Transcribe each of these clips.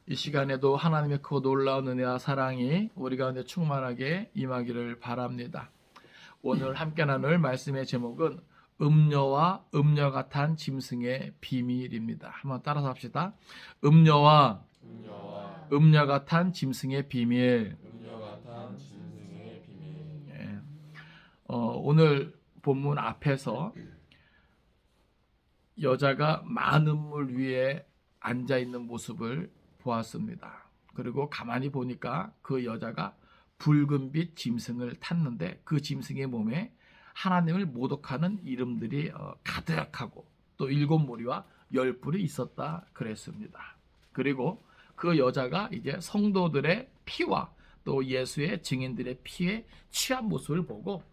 이 시간에도 하나님의 크고 놀라운 은혜와 사랑이 우리 가운데 충만하게 임하기를 바랍니다. 오늘 함께 나눌 말씀의 제목은 음녀와 음녀가 탄 짐승의 비밀입니다. 한번 따라서 합시다. 음녀와 음녀가 탄 짐승의 비밀. 예. 오늘 본문 앞에서 여자가 많은 물 위에 앉아 있는 모습을 보았습니다. 그리고 가만히 보니까 그 여자가 붉은빛 짐승을 탔는데 그 짐승의 몸에 하나님을 모독하는 이름들이 가득하고 또 7무리와 10뿔이 있었다 그랬습니다. 그리고 그 여자가 이제 성도들의 피와 또 예수의 증인들의 피에 취한 모습을 보고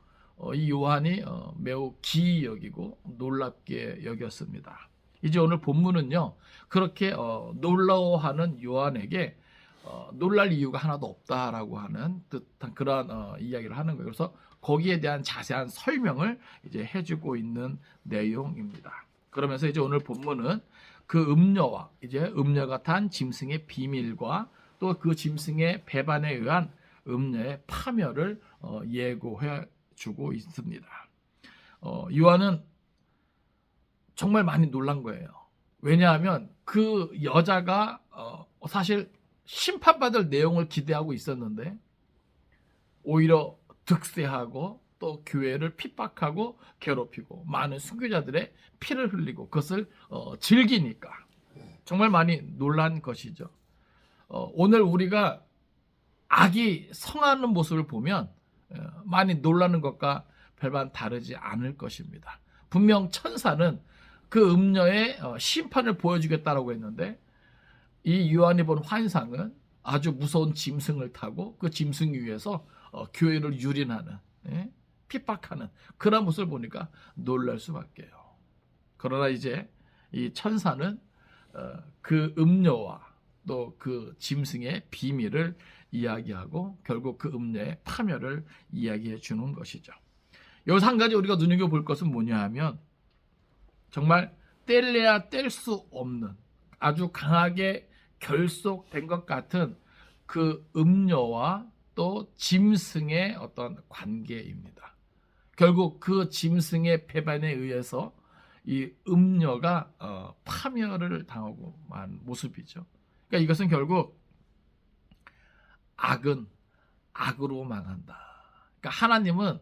이 요한이 매우 기이 여기고 놀랍게 여겼습니다. 이제 오늘 본문은요, 그렇게 놀라워하는 요한에게 놀랄 이유가 하나도 없다라고 하는 듯한 그러한 이야기를 하는 거예요. 그래서 거기에 대한 자세한 설명을 이제 해주고 있는 내용입니다. 그러면서 이제 오늘 본문은 그 음녀와 이제 음녀가 탄 짐승의 비밀과 또 그 짐승의 배반에 의한 음녀의 파멸을 예고해 주고 있습니다. 요한은 정말 많이 놀란 거예요. 왜냐하면 그 여자가 사실 심판받을 내용을 기대하고 있었는데 오히려 득세하고 또 교회를 핍박하고 괴롭히고 많은 순교자들의 피를 흘리고 그것을 즐기니까 정말 많이 놀란 것이죠. 오늘 우리가 악이 성하는 모습을 보면 많이 놀라는 것과 별반 다르지 않을 것입니다. 분명 천사는 그 음녀의 심판을 보여주겠다라고 했는데 이 요한이 본 환상은 아주 무서운 짐승을 타고 그 짐승 위에서 교회를 유린하는, 핍박하는 그런 모습을 보니까 놀랄 수밖에요. 그러나 이제 이 천사는 그 음녀와 또 그 짐승의 비밀을 이야기하고 결국 그 음녀의 파멸을 이야기해 주는 것이죠. 여기서 한 가지 우리가 눈여겨볼 것은 뭐냐 하면 정말 뗄래야 뗄 수 없는 아주 강하게 결속된 것 같은 그 음녀와 또 짐승의 어떤 관계입니다. 결국 그 짐승의 배반에 의해서 이 음녀가 파멸을 당하고 만 모습이죠. 그러니까 이것은 결국 악은 악으로 망한다. 그러니까 하나님은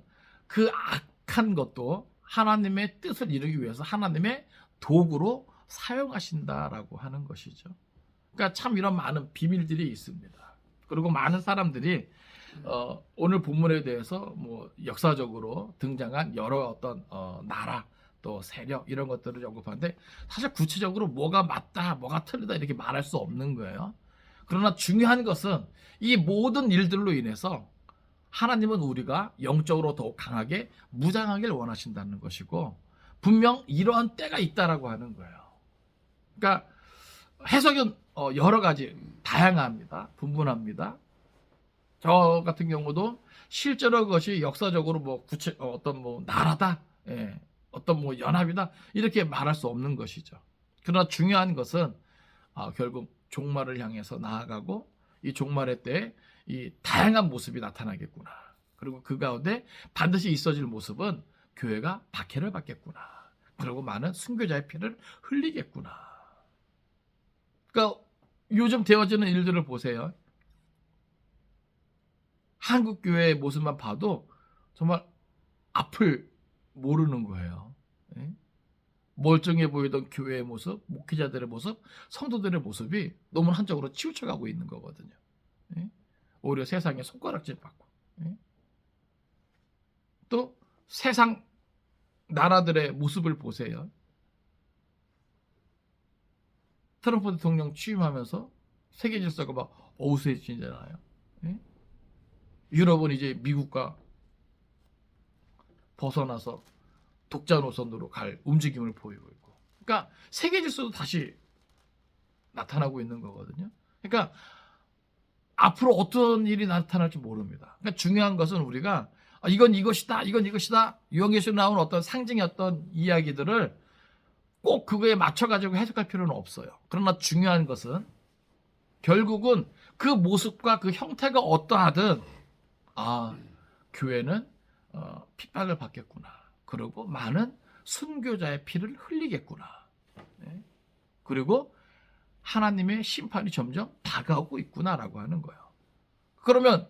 그 악한 것도 하나님의 뜻을 이루기 위해서 하나님의 도구로 사용하신다라고 하는 것이죠. 그러니까 참 이런 많은 비밀들이 있습니다. 그리고 많은 사람들이 오늘 본문에 대해서 뭐 역사적으로 등장한 여러 어떤 나라 또 세력 이런 것들을 언급하는데 사실 구체적으로 뭐가 맞다 뭐가 틀리다 이렇게 말할 수 없는 거예요. 그러나 중요한 것은 이 모든 일들로 인해서 하나님은 우리가 영적으로 더욱 강하게 무장하길 원하신다는 것이고 분명 이러한 때가 있다라고 하는 거예요. 그러니까 해석은 여러 가지 다양합니다. 분분합니다. 저 같은 경우도 실제로 그것이 역사적으로 뭐 어떤 뭐 나라다, 어떤 뭐 연합이다 이렇게 말할 수 없는 것이죠. 그러나 중요한 것은 결국 종말을 향해서 나아가고 이 종말의 때에 이 다양한 모습이 나타나겠구나. 그리고 그 가운데 반드시 있어질 모습은 교회가 박해를 받겠구나. 그리고 많은 순교자의 피를 흘리겠구나. 그러니까 요즘 되어지는 일들을 보세요. 한국 교회의 모습만 봐도 정말 앞을 모르는 거예요. 멀쩡해 보이던 교회의 모습, 목회자들의 모습, 성도들의 모습이 너무 한쪽으로 치우쳐가고 있는 거거든요. 오히려 세상에 손가락질 받고 또 세상 나라들의 모습을 보세요. 트럼프 대통령 취임하면서 세계 질서가 막 어우스해지잖아요. 유럽은 이제 미국과 벗어나서 독자 노선으로 갈 움직임을 보이고 있고, 그러니까 세계 질서도 다시 나타나고 있는 거거든요. 그러니까 앞으로 어떤 일이 나타날지 모릅니다. 그러니까 중요한 것은 우리가 이건 이것이다, 이건 이것이다, 요한계시록에 나온 어떤 상징의 어떤 이야기들을 꼭 그거에 맞춰가지고 해석할 필요는 없어요. 그러나 중요한 것은 결국은 그 모습과 그 형태가 어떠하든 교회는 핍박을 받겠구나. 그리고 많은 순교자의 피를 흘리겠구나. 네. 그리고 하나님의 심판이 점점 다가오고 있구나라고 하는 거예요. 그러면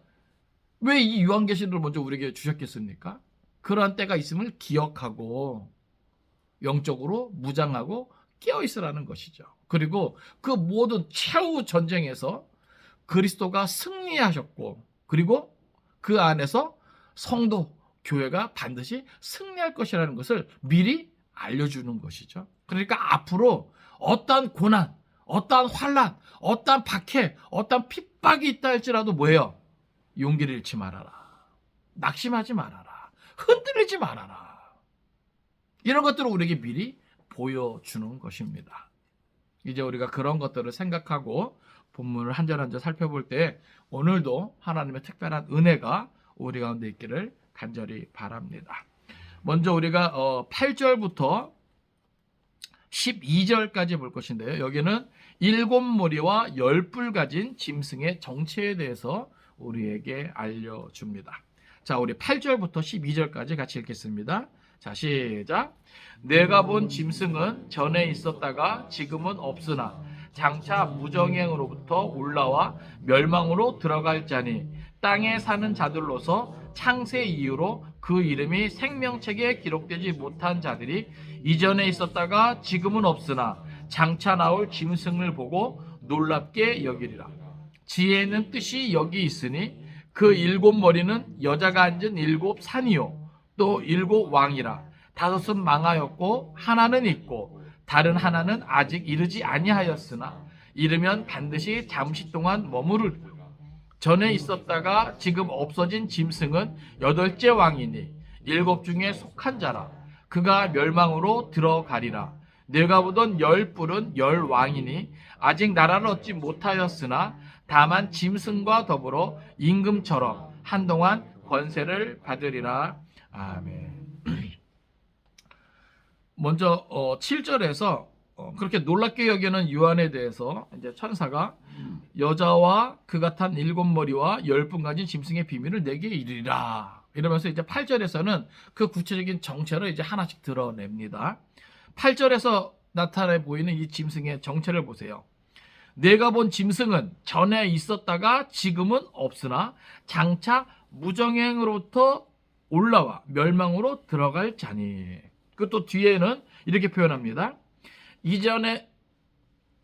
왜 이 요한계시록을 먼저 우리에게 주셨겠습니까? 그러한 때가 있음을 기억하고 영적으로 무장하고 깨어있으라는 것이죠. 그리고 그 모든 최후 전쟁에서 그리스도가 승리하셨고, 그리고 그 안에서 성도, 교회가 반드시 승리할 것이라는 것을 미리 알려주는 것이죠. 그러니까 앞으로 어떠한 고난, 어떠한 환난, 어떠한 박해, 어떠한 핍박이 있다 할지라도 뭐예요? 용기를 잃지 말아라. 낙심하지 말아라. 흔들리지 말아라. 이런 것들을 우리에게 미리 보여주는 것입니다. 이제 우리가 그런 것들을 생각하고 본문을 한 절 한 절 살펴볼 때 오늘도 하나님의 특별한 은혜가 우리 가운데 있기를 간절히 바랍니다. 먼저 우리가 8절부터 12절까지 볼 것인데요. 여기는 7무리와 10뿔 가진 짐승의 정체에 대해서 우리에게 알려줍니다. 자, 우리 8절부터 12절까지 같이 읽겠습니다. 자, 시작. 내가 본 짐승은 전에 있었다가 지금은 없으나 장차 무정행으로부터 올라와 멸망으로 들어갈 자니 땅에 사는 자들로서 창세 이후로 그 이름이 생명책에 기록되지 못한 자들이 이전에 있었다가 지금은 없으나 장차 나올 짐승을 보고 놀랍게 여기리라. 지혜는 뜻이 여기 있으니 그 7머리는 여자가 앉은 7산이요 또 7왕이라. 5은 망하였고 하나는 있고 다른 하나는 아직 이르지 아니하였으나 이르면 반드시 잠시 동안 머무를. 전에 있었다가 지금 없어진 짐승은 8째 왕이니 7 중에 속한 자라. 그가 멸망으로 들어가리라. 내가 보던 10뿔은 10왕이니 아직 나라를 얻지 못하였으나 다만 짐승과 더불어 임금처럼 한동안 권세를 받으리라. 아멘. 먼저 7절에서 그렇게 놀랍게 여기는 요한에 대해서 이제 천사가 여자와 그가 탄 7머리와 10분 가진 짐승의 비밀을 내게 이르리라. 이러면서 이제 8절에서는 그 구체적인 정체를 이제 하나씩 드러냅니다. 8절에서 나타내 보이는 이 짐승의 정체를 보세요. 내가 본 짐승은 전에 있었다가 지금은 없으나 장차 무정행으로부터 올라와 멸망으로 들어갈 자니. 그 또 뒤에는 이렇게 표현합니다. 이전에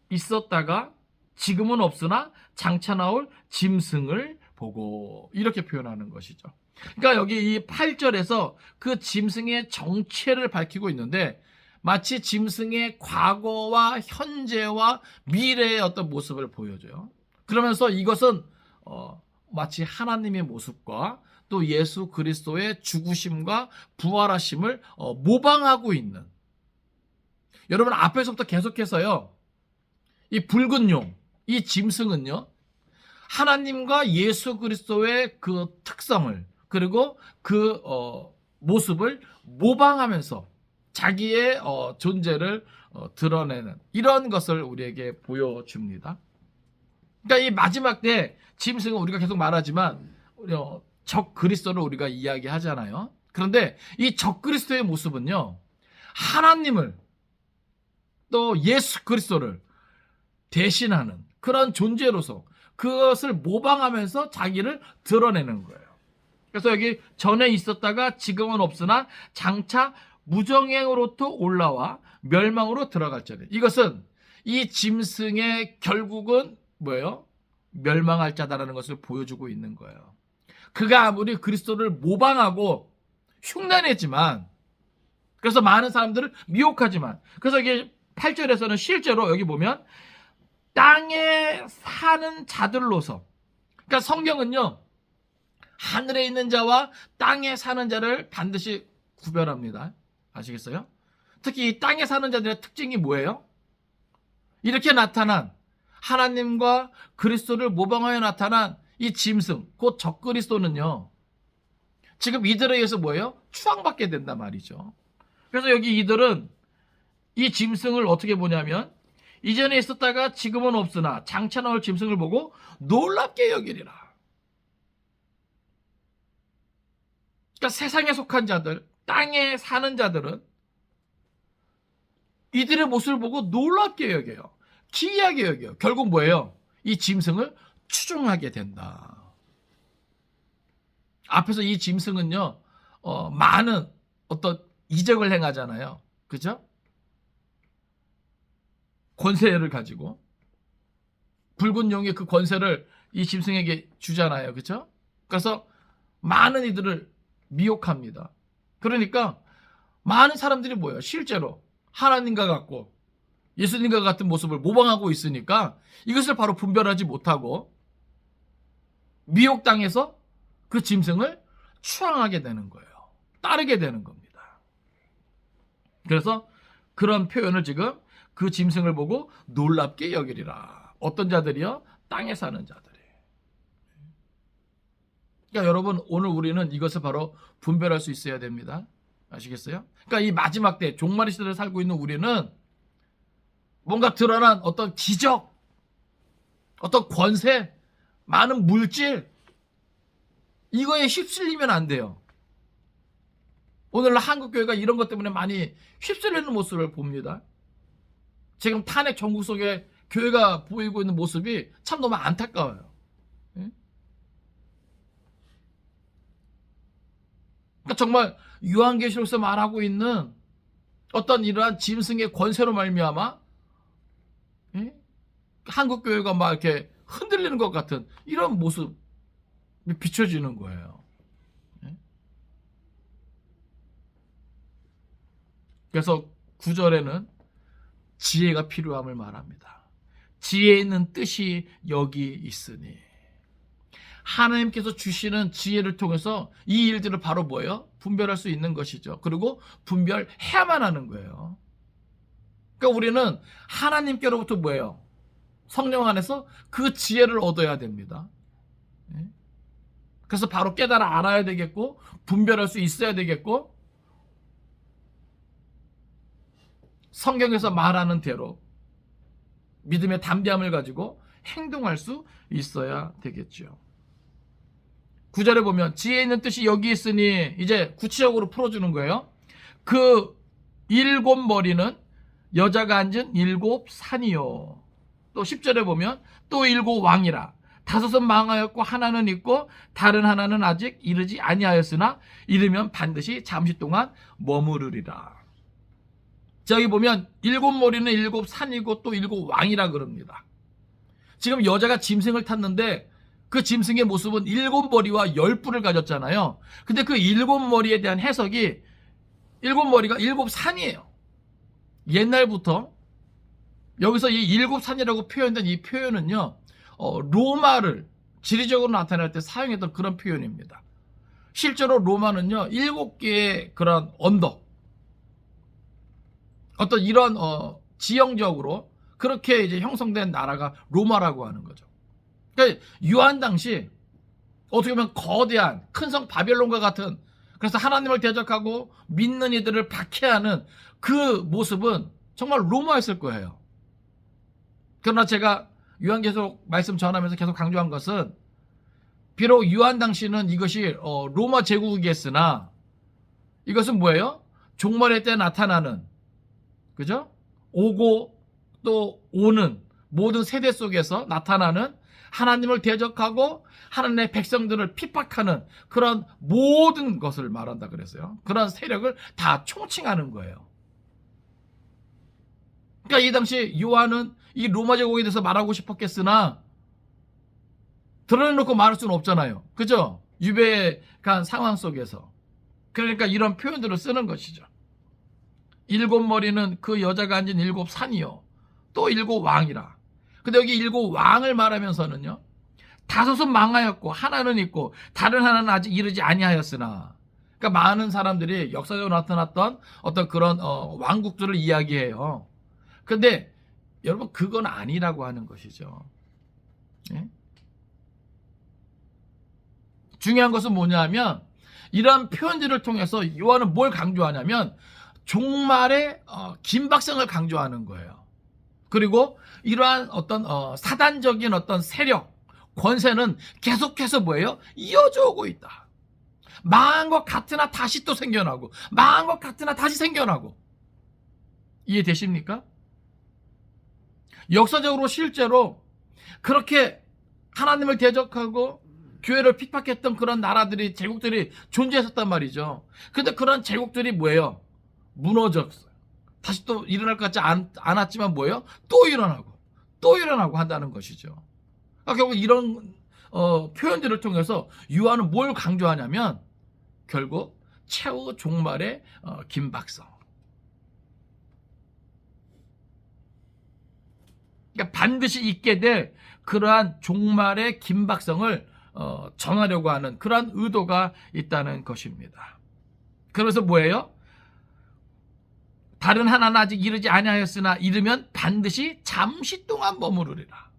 있었다가 지금은 없으나 장차 나올 짐승을 보고, 이렇게 표현하는 것이죠. 그러니까 여기 이 8절에서 그 짐승의 정체를 밝히고 있는데 마치 짐승의 과거와 현재와 미래의 어떤 모습을 보여줘요. 그러면서 이것은 마치 하나님의 모습과 또 예수 그리스도의 죽으심과 부활하심을 모방하고 있는, 여러분 앞에서부터 계속해서요, 이 붉은 용, 이 짐승은요 하나님과 예수 그리스도의 그 특성을 그리고 그 모습을 모방하면서 자기의 존재를 드러내는 이런 것을 우리에게 보여줍니다. 그러니까 이 마지막 때 짐승은 우리가 계속 말하지만 적 그리스도를 우리가 이야기하잖아요. 그런데 이 적 그리스도의 모습은요 하나님을 또 예수 그리스도를 대신하는 그런 존재로서 그것을 모방하면서 자기를 드러내는 거예요. 그래서 여기 전에 있었다가 지금은 없으나 장차 무정행으로부터 올라와 멸망으로 들어갈 자들. 이것은 이 짐승의 결국은 뭐예요? 멸망할 자다라는 것을 보여주고 있는 거예요. 그가 아무리 그리스도를 모방하고 흉내내지만, 그래서 많은 사람들을 미혹하지만, 그래서 이게 8절에서는 실제로 여기 보면 땅에 사는 자들로서, 그러니까 성경은요 하늘에 있는 자와 땅에 사는 자를 반드시 구별합니다. 아시겠어요? 특히 이 땅에 사는 자들의 특징이 뭐예요? 이렇게 나타난 하나님과 그리스도를 모방하여 나타난 이 짐승, 곧 적그리스도는요 지금 이들에 의해서 뭐예요? 추앙받게 된단 말이죠. 그래서 여기 이들은 이 짐승을 어떻게 보냐면 이전에 있었다가 지금은 없으나 장차 나올 짐승을 보고 놀랍게 여기리라. 그러니까 세상에 속한 자들, 땅에 사는 자들은 이들의 모습을 보고 놀랍게 여겨요. 기이하게 여겨요. 결국 뭐예요? 이 짐승을 추종하게 된다. 앞에서 이 짐승은요, 많은 어떤 이적을 행하잖아요. 그죠? 권세를 가지고 붉은 용이 그 권세를 이 짐승에게 주잖아요. 그죠? 그래서 많은 이들을 미혹합니다. 그러니까 많은 사람들이 뭐예요? 실제로 하나님과 같고 예수님과 같은 모습을 모방하고 있으니까 이것을 바로 분별하지 못하고 미혹당해서 그 짐승을 추앙하게 되는 거예요. 따르게 되는 겁니다. 그래서 그런 표현을 지금 그 짐승을 보고 놀랍게 여기리라. 어떤 자들이요? 땅에 사는 자들이. 그러니까 여러분, 오늘 우리는 이것을 바로 분별할 수 있어야 됩니다. 아시겠어요? 그러니까 이 마지막 때 종말의 시대를 살고 있는 우리는 뭔가 드러난 어떤 기적, 어떤 권세, 많은 물질, 이거에 휩쓸리면 안 돼요. 오늘날 한국교회가 이런 것 때문에 많이 휩쓸리는 모습을 봅니다. 지금 탄핵 정국 속에 교회가 보이고 있는 모습이 참 너무 안타까워요. 그러니까 정말 요한계시록에서 말하고 있는 어떤 이러한 짐승의 권세로 말미암아 한국교회가 막 이렇게 흔들리는 것 같은 이런 모습이 비춰지는 거예요. 그래서 9절에는 지혜가 필요함을 말합니다. 지혜 있는 뜻이 여기 있으니. 하나님께서 주시는 지혜를 통해서 이 일들을 바로 뭐예요? 분별할 수 있는 것이죠. 그리고 분별해야만 하는 거예요. 그러니까 우리는 하나님께로부터 뭐예요? 성령 안에서 그 지혜를 얻어야 됩니다. 그래서 바로 깨달아 알아야 되겠고 분별할 수 있어야 되겠고 성경에서 말하는 대로 믿음의 담대함을 가지고 행동할 수 있어야 되겠죠. 9절에 보면 지혜 있는 뜻이 여기 있으니 이제 구체적으로 풀어주는 거예요. 그 7 머리는 여자가 앉은 7 산이요. 또 10절에 보면 또 7 왕이라. 5은 망하였고 하나는 있고 다른 하나는 아직 이르지 아니하였으나 이르면 반드시 잠시 동안 머무르리라. 저기 보면 7 머리는 7 산이고 또 7 왕이라 그럽니다. 지금 여자가 짐승을 탔는데 그 짐승의 모습은 7 머리와 10뿔을 가졌잖아요. 근데 그 7 머리에 대한 해석이 7 머리가 7 산이에요. 옛날부터 여기서 이 7 산이라고 표현된 이 표현은요, 로마를 지리적으로 나타낼 때 사용했던 그런 표현입니다. 실제로 로마는요, 7개의 그런 언덕, 어떤 이런 지형적으로 그렇게 이제 형성된 나라가 로마라고 하는 거죠. 그러니까 요한 당시 어떻게 보면 거대한 큰 성 바벨론과 같은, 그래서 하나님을 대적하고 믿는 이들을 박해하는 그 모습은 정말 로마였을 거예요. 그러나 제가 요한계시록 말씀 전하면서 계속 강조한 것은 비록 요한 당시는 이것이 로마 제국이었으나 이것은 뭐예요? 종말의 때 나타나는, 그죠? 오고 또 오는 모든 세대 속에서 나타나는 하나님을 대적하고 하나님의 백성들을 핍박하는 그런 모든 것을 말한다 그랬어요. 그런 세력을 다 총칭하는 거예요. 그러니까 이 당시 요한은 이 로마 제국에 대해서 말하고 싶었겠으나 드러내놓고 말할 수는 없잖아요. 그죠? 유배간 상황 속에서. 그러니까 이런 표현들을 쓰는 것이죠. 7 머리는 그 여자가 앉은 7 산이요. 또 7 왕이라. 근데 여기 7 왕을 말하면서는요, 5은 망하였고 하나는 있고 다른 하나는 아직 이르지 아니하였으나. 그러니까 많은 사람들이 역사적으로 나타났던 어떤 그런 왕국들을 이야기해요. 근데 여러분, 그건 아니라고 하는 것이죠. 예? 중요한 것은 뭐냐면 이러한 표현들을 통해서 요한은 뭘 강조하냐면 종말의 긴박성을 강조하는 거예요. 그리고 이러한 어떤 사단적인 어떤 세력, 권세는 계속해서 뭐예요? 이어져 오고 있다. 망한 것 같으나 다시 또 생겨나고, 망한 것 같으나 다시 생겨나고. 이해되십니까? 역사적으로 실제로 그렇게 하나님을 대적하고 교회를 핍박했던 그런 나라들이, 제국들이 존재했었단 말이죠. 근데 그런 제국들이 뭐예요? 무너졌어요. 다시 또 일어날 것 같지 않았지만 뭐예요? 또 일어나고 한다는 것이죠. 그러니까 결국 이런 표현들을 통해서 유아는 뭘 강조하냐면 결국 최후 종말의 긴박성. 그러니까 반드시 있게 될 그러한 종말의 긴박성을 전하려고 하는 그러한 의도가 있다는 것입니다. 그래서 뭐예요? 다른 하나는 아직 이르지 아니하였으나 이르면 반드시 잠시 동안 머무르리라.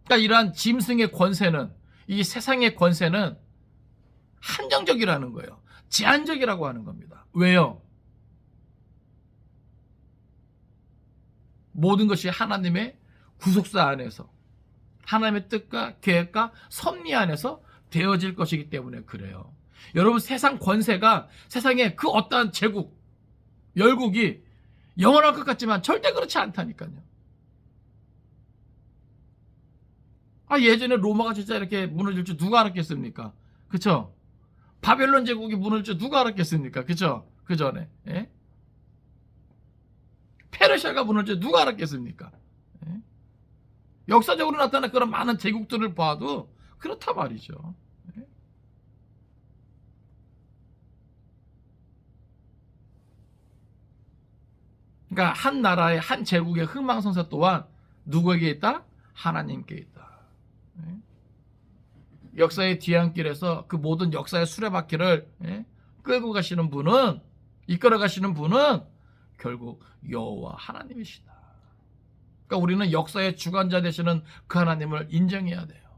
그러니까 이러한 짐승의 권세는, 이 세상의 권세는 한정적이라는 거예요. 제한적이라고 하는 겁니다. 왜요? 모든 것이 하나님의 구속사 안에서, 하나님의 뜻과 계획과 섭리 안에서 되어질 것이기 때문에 그래요. 여러분, 세상 권세가, 세상의 그 어떠한 제국, 열국이 영원할 것 같지만 절대 그렇지 않다니까요. 예전에 로마가 진짜 이렇게 무너질 줄 누가 알았겠습니까? 그쵸? 바벨론 제국이 무너질 줄 누가 알았겠습니까? 그쵸? 그 전에. 예? 페르시아가 무너질 줄 누가 알았겠습니까? 예? 역사적으로 나타난 그런 많은 제국들을 봐도 그렇다 말이죠. 예? 그러니까 한 나라의, 한 제국의 흥망성쇠 또한 누구에게 있다? 하나님께 있다. 예? 역사의 뒤안길에서 그 모든 역사의 수레바퀴를 끌고 가시는 분은, 이끌어 가시는 분은 결국 여호와 하나님이시다. 그러니까 우리는 역사의 주관자 되시는 그 하나님을 인정해야 돼요.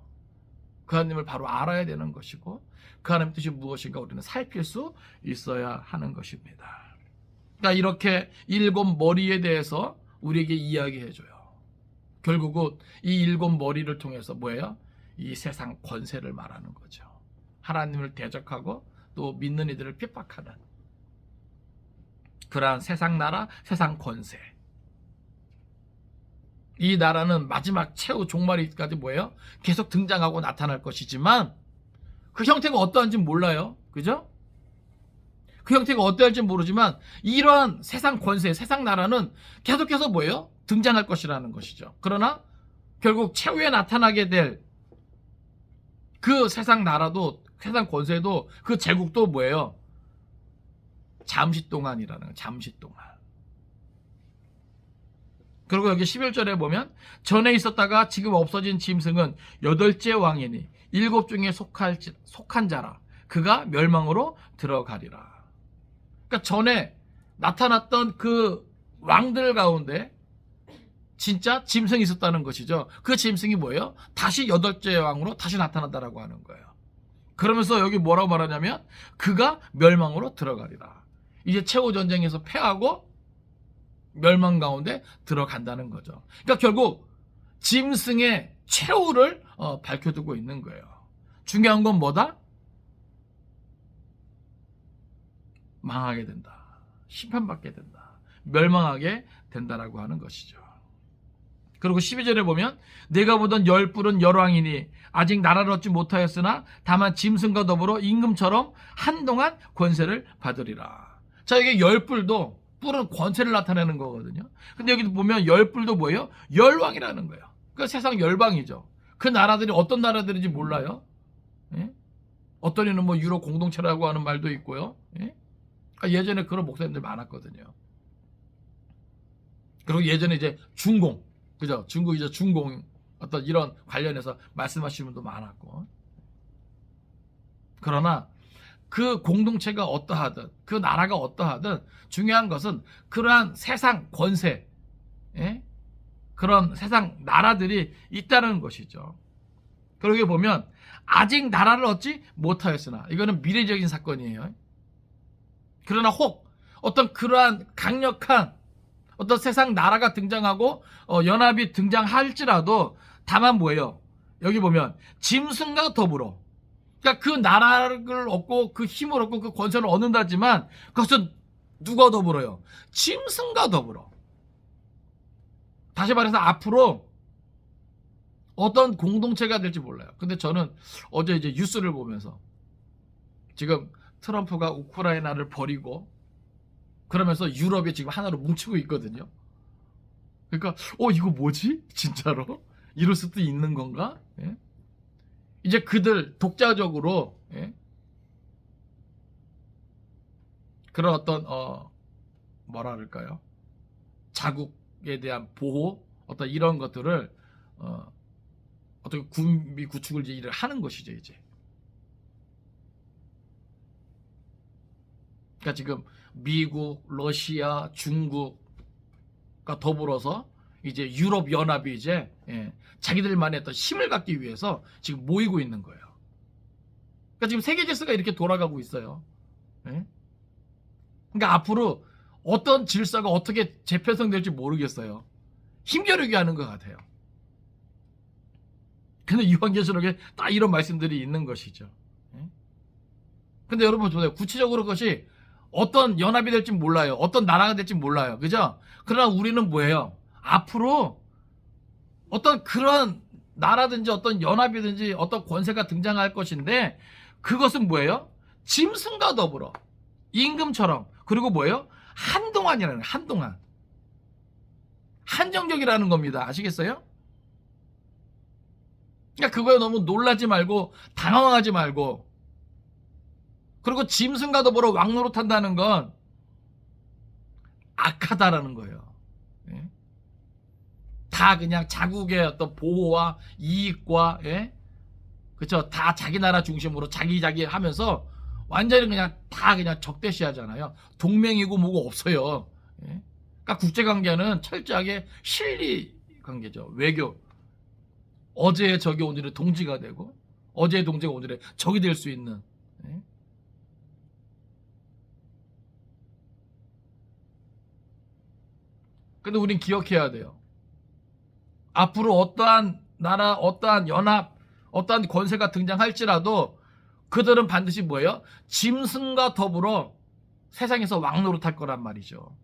그 하나님을 바로 알아야 되는 것이고, 그 하나님 뜻이 무엇인가 우리는 살필 수 있어야 하는 것입니다. 그러니까 이렇게 일곱 머리에 대해서 우리에게 이야기해줘요. 결국은 이 일곱 머리를 통해서 뭐예요? 이 세상 권세를 말하는 거죠. 하나님을 대적하고 또 믿는 이들을 핍박하는 그러한 세상 나라, 세상 권세. 이 나라는 마지막 최후 종말까지 뭐예요? 계속 등장하고 나타날 것이지만 그 형태가 어떠한지 몰라요. 그죠? 그 형태가 어떠할지 모르지만 이러한 세상 권세, 세상 나라는 계속해서 뭐예요? 등장할 것이라는 것이죠. 그러나 결국 최후에 나타나게 될 그 세상 나라도, 세상 권세도, 그 제국도 뭐예요? 잠시 동안이라는 거예요. 잠시 동안. 그리고 여기 11절에 보면 전에 있었다가 지금 없어진 짐승은 8째 왕이니 7 중에 속한 자라. 그가 멸망으로 들어가리라. 그러니까 전에 나타났던 그 왕들 가운데 진짜 짐승이 있었다는 것이죠. 그 짐승이 뭐예요? 다시 8째 왕으로 다시 나타난다라고 하는 거예요. 그러면서 여기 뭐라고 말하냐면 그가 멸망으로 들어가리라. 이제 최후 전쟁에서 패하고 멸망 가운데 들어간다는 거죠. 그러니까 결국 짐승의 최후를 밝혀두고 있는 거예요. 중요한 건 뭐다? 망하게 된다. 심판받게 된다. 멸망하게 된다라고 하는 것이죠. 그리고 12절에 보면 내가 보던 10뿔은 열왕이니 아직 나라를 얻지 못하였으나 다만 짐승과 더불어 임금처럼 한동안 권세를 받으리라. 자, 이게 10뿔도, 뿔은 권세를 나타내는 거거든요. 근데 여기 보면 10뿔도 뭐예요? 열왕이라는 거예요. 그러니까 세상 열방이죠. 그 나라들이 어떤 나라들인지 몰라요. 예? 어떤 이는 뭐 유럽 공동체라고 하는 말도 있고요. 예? 그러니까 예전에 그런 목사님들 많았거든요. 그리고 예전에 이제 중공, 그죠? 중국 이제 중공 어떤 이런 관련해서 말씀하시는 분도 많았고. 그러나 그 공동체가 어떠하든, 그 나라가 어떠하든 중요한 것은 그러한 세상 권세, 예? 그런 세상 나라들이 있다는 것이죠. 그러게 보면 아직 나라를 얻지 못하였으나, 이거는 미래적인 사건이에요. 그러나 혹 어떤 그러한 강력한 어떤 세상 나라가 등장하고 연합이 등장할지라도 다만 뭐예요? 여기 보면 짐승과 더불어. 그러니까 그 나라를 얻고 그 힘을 얻고 그 권세를 얻는다지만 그것은 누가 더불어요? 짐승과 더불어. 다시 말해서 앞으로 어떤 공동체가 될지 몰라요. 근데 저는 어제 이제 뉴스를 보면서 지금 트럼프가 우크라이나를 버리고 그러면서 유럽이 지금 하나로 뭉치고 있거든요. 그러니까 이거 뭐지? 진짜로? 이럴 수도 있는 건가? 예? 이제 그들 독자적으로 예? 그런 어떤 뭐라 그럴까요? 자국에 대한 보호 어떤 이런 것들을 어떻게 군비 구축을 이제 일을 하는 것이죠 이제. 그러니까 지금 미국, 러시아, 중국과 더불어서 이제 유럽 연합이 이제 자기들만의 어떤 힘을 갖기 위해서 지금 모이고 있는 거예요. 그러니까 지금 세계 질서가 이렇게 돌아가고 있어요. 예? 그러니까 앞으로 어떤 질서가 어떻게 재편성될지 모르겠어요. 힘겨루기 하는 것 같아요. 근데 요한계시록에 딱 이런 말씀들이 있는 것이죠. 예? 근데 여러분 보세요. 구체적으로 그것이 어떤 연합이 될지 몰라요. 어떤 나라가 될지 몰라요. 그죠? 그러나 우리는 뭐예요? 앞으로 어떤 그런 나라든지 어떤 연합이든지 어떤 권세가 등장할 것인데 그것은 뭐예요? 짐승과 더불어 임금처럼 그리고 뭐예요? 한동안이라는 거예요. 한동안. 한정적이라는 겁니다. 아시겠어요? 그러니까 그거에 너무 놀라지 말고 당황하지 말고 그리고 짐승과 더불어 왕노릇한다는 건 악하다라는 거예요. 예? 다 그냥 자국의 어떤 보호와 이익과 그렇죠? 다 자기 나라 중심으로 자기 하면서 완전히 그냥 다 그냥 적대시하잖아요. 동맹이고 뭐고 없어요. 예? 그러니까 국제관계는 철저하게 실리 관계죠. 외교. 어제의 적이 오늘의 동지가 되고 어제의 동지가 오늘의 적이 될 수 있는. 예? 근데 우린 기억해야 돼요. 앞으로 어떠한 나라, 어떠한 연합, 어떠한 권세가 등장할지라도 그들은 반드시 뭐예요? 짐승과 더불어 세상에서 왕노릇할 거란 말이죠.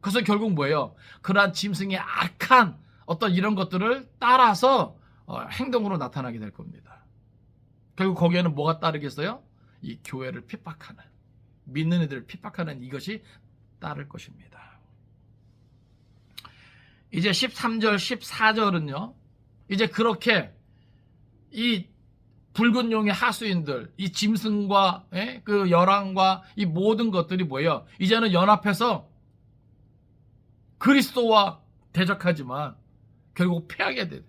그래서 결국 뭐예요? 그러한 짐승의 악한 어떤 이런 것들을 따라서 행동으로 나타나게 될 겁니다. 결국 거기에는 뭐가 따르겠어요? 이 교회를 핍박하는, 믿는 이들을 핍박하는 이것이 따를 것입니다. 이제 13절, 14절은요. 이제 그렇게 이 붉은 용의 하수인들, 이 짐승과 그 열왕과 이 모든 것들이 뭐예요? 이제는 연합해서 그리스도와 대적하지만 결국 패하게 돼요.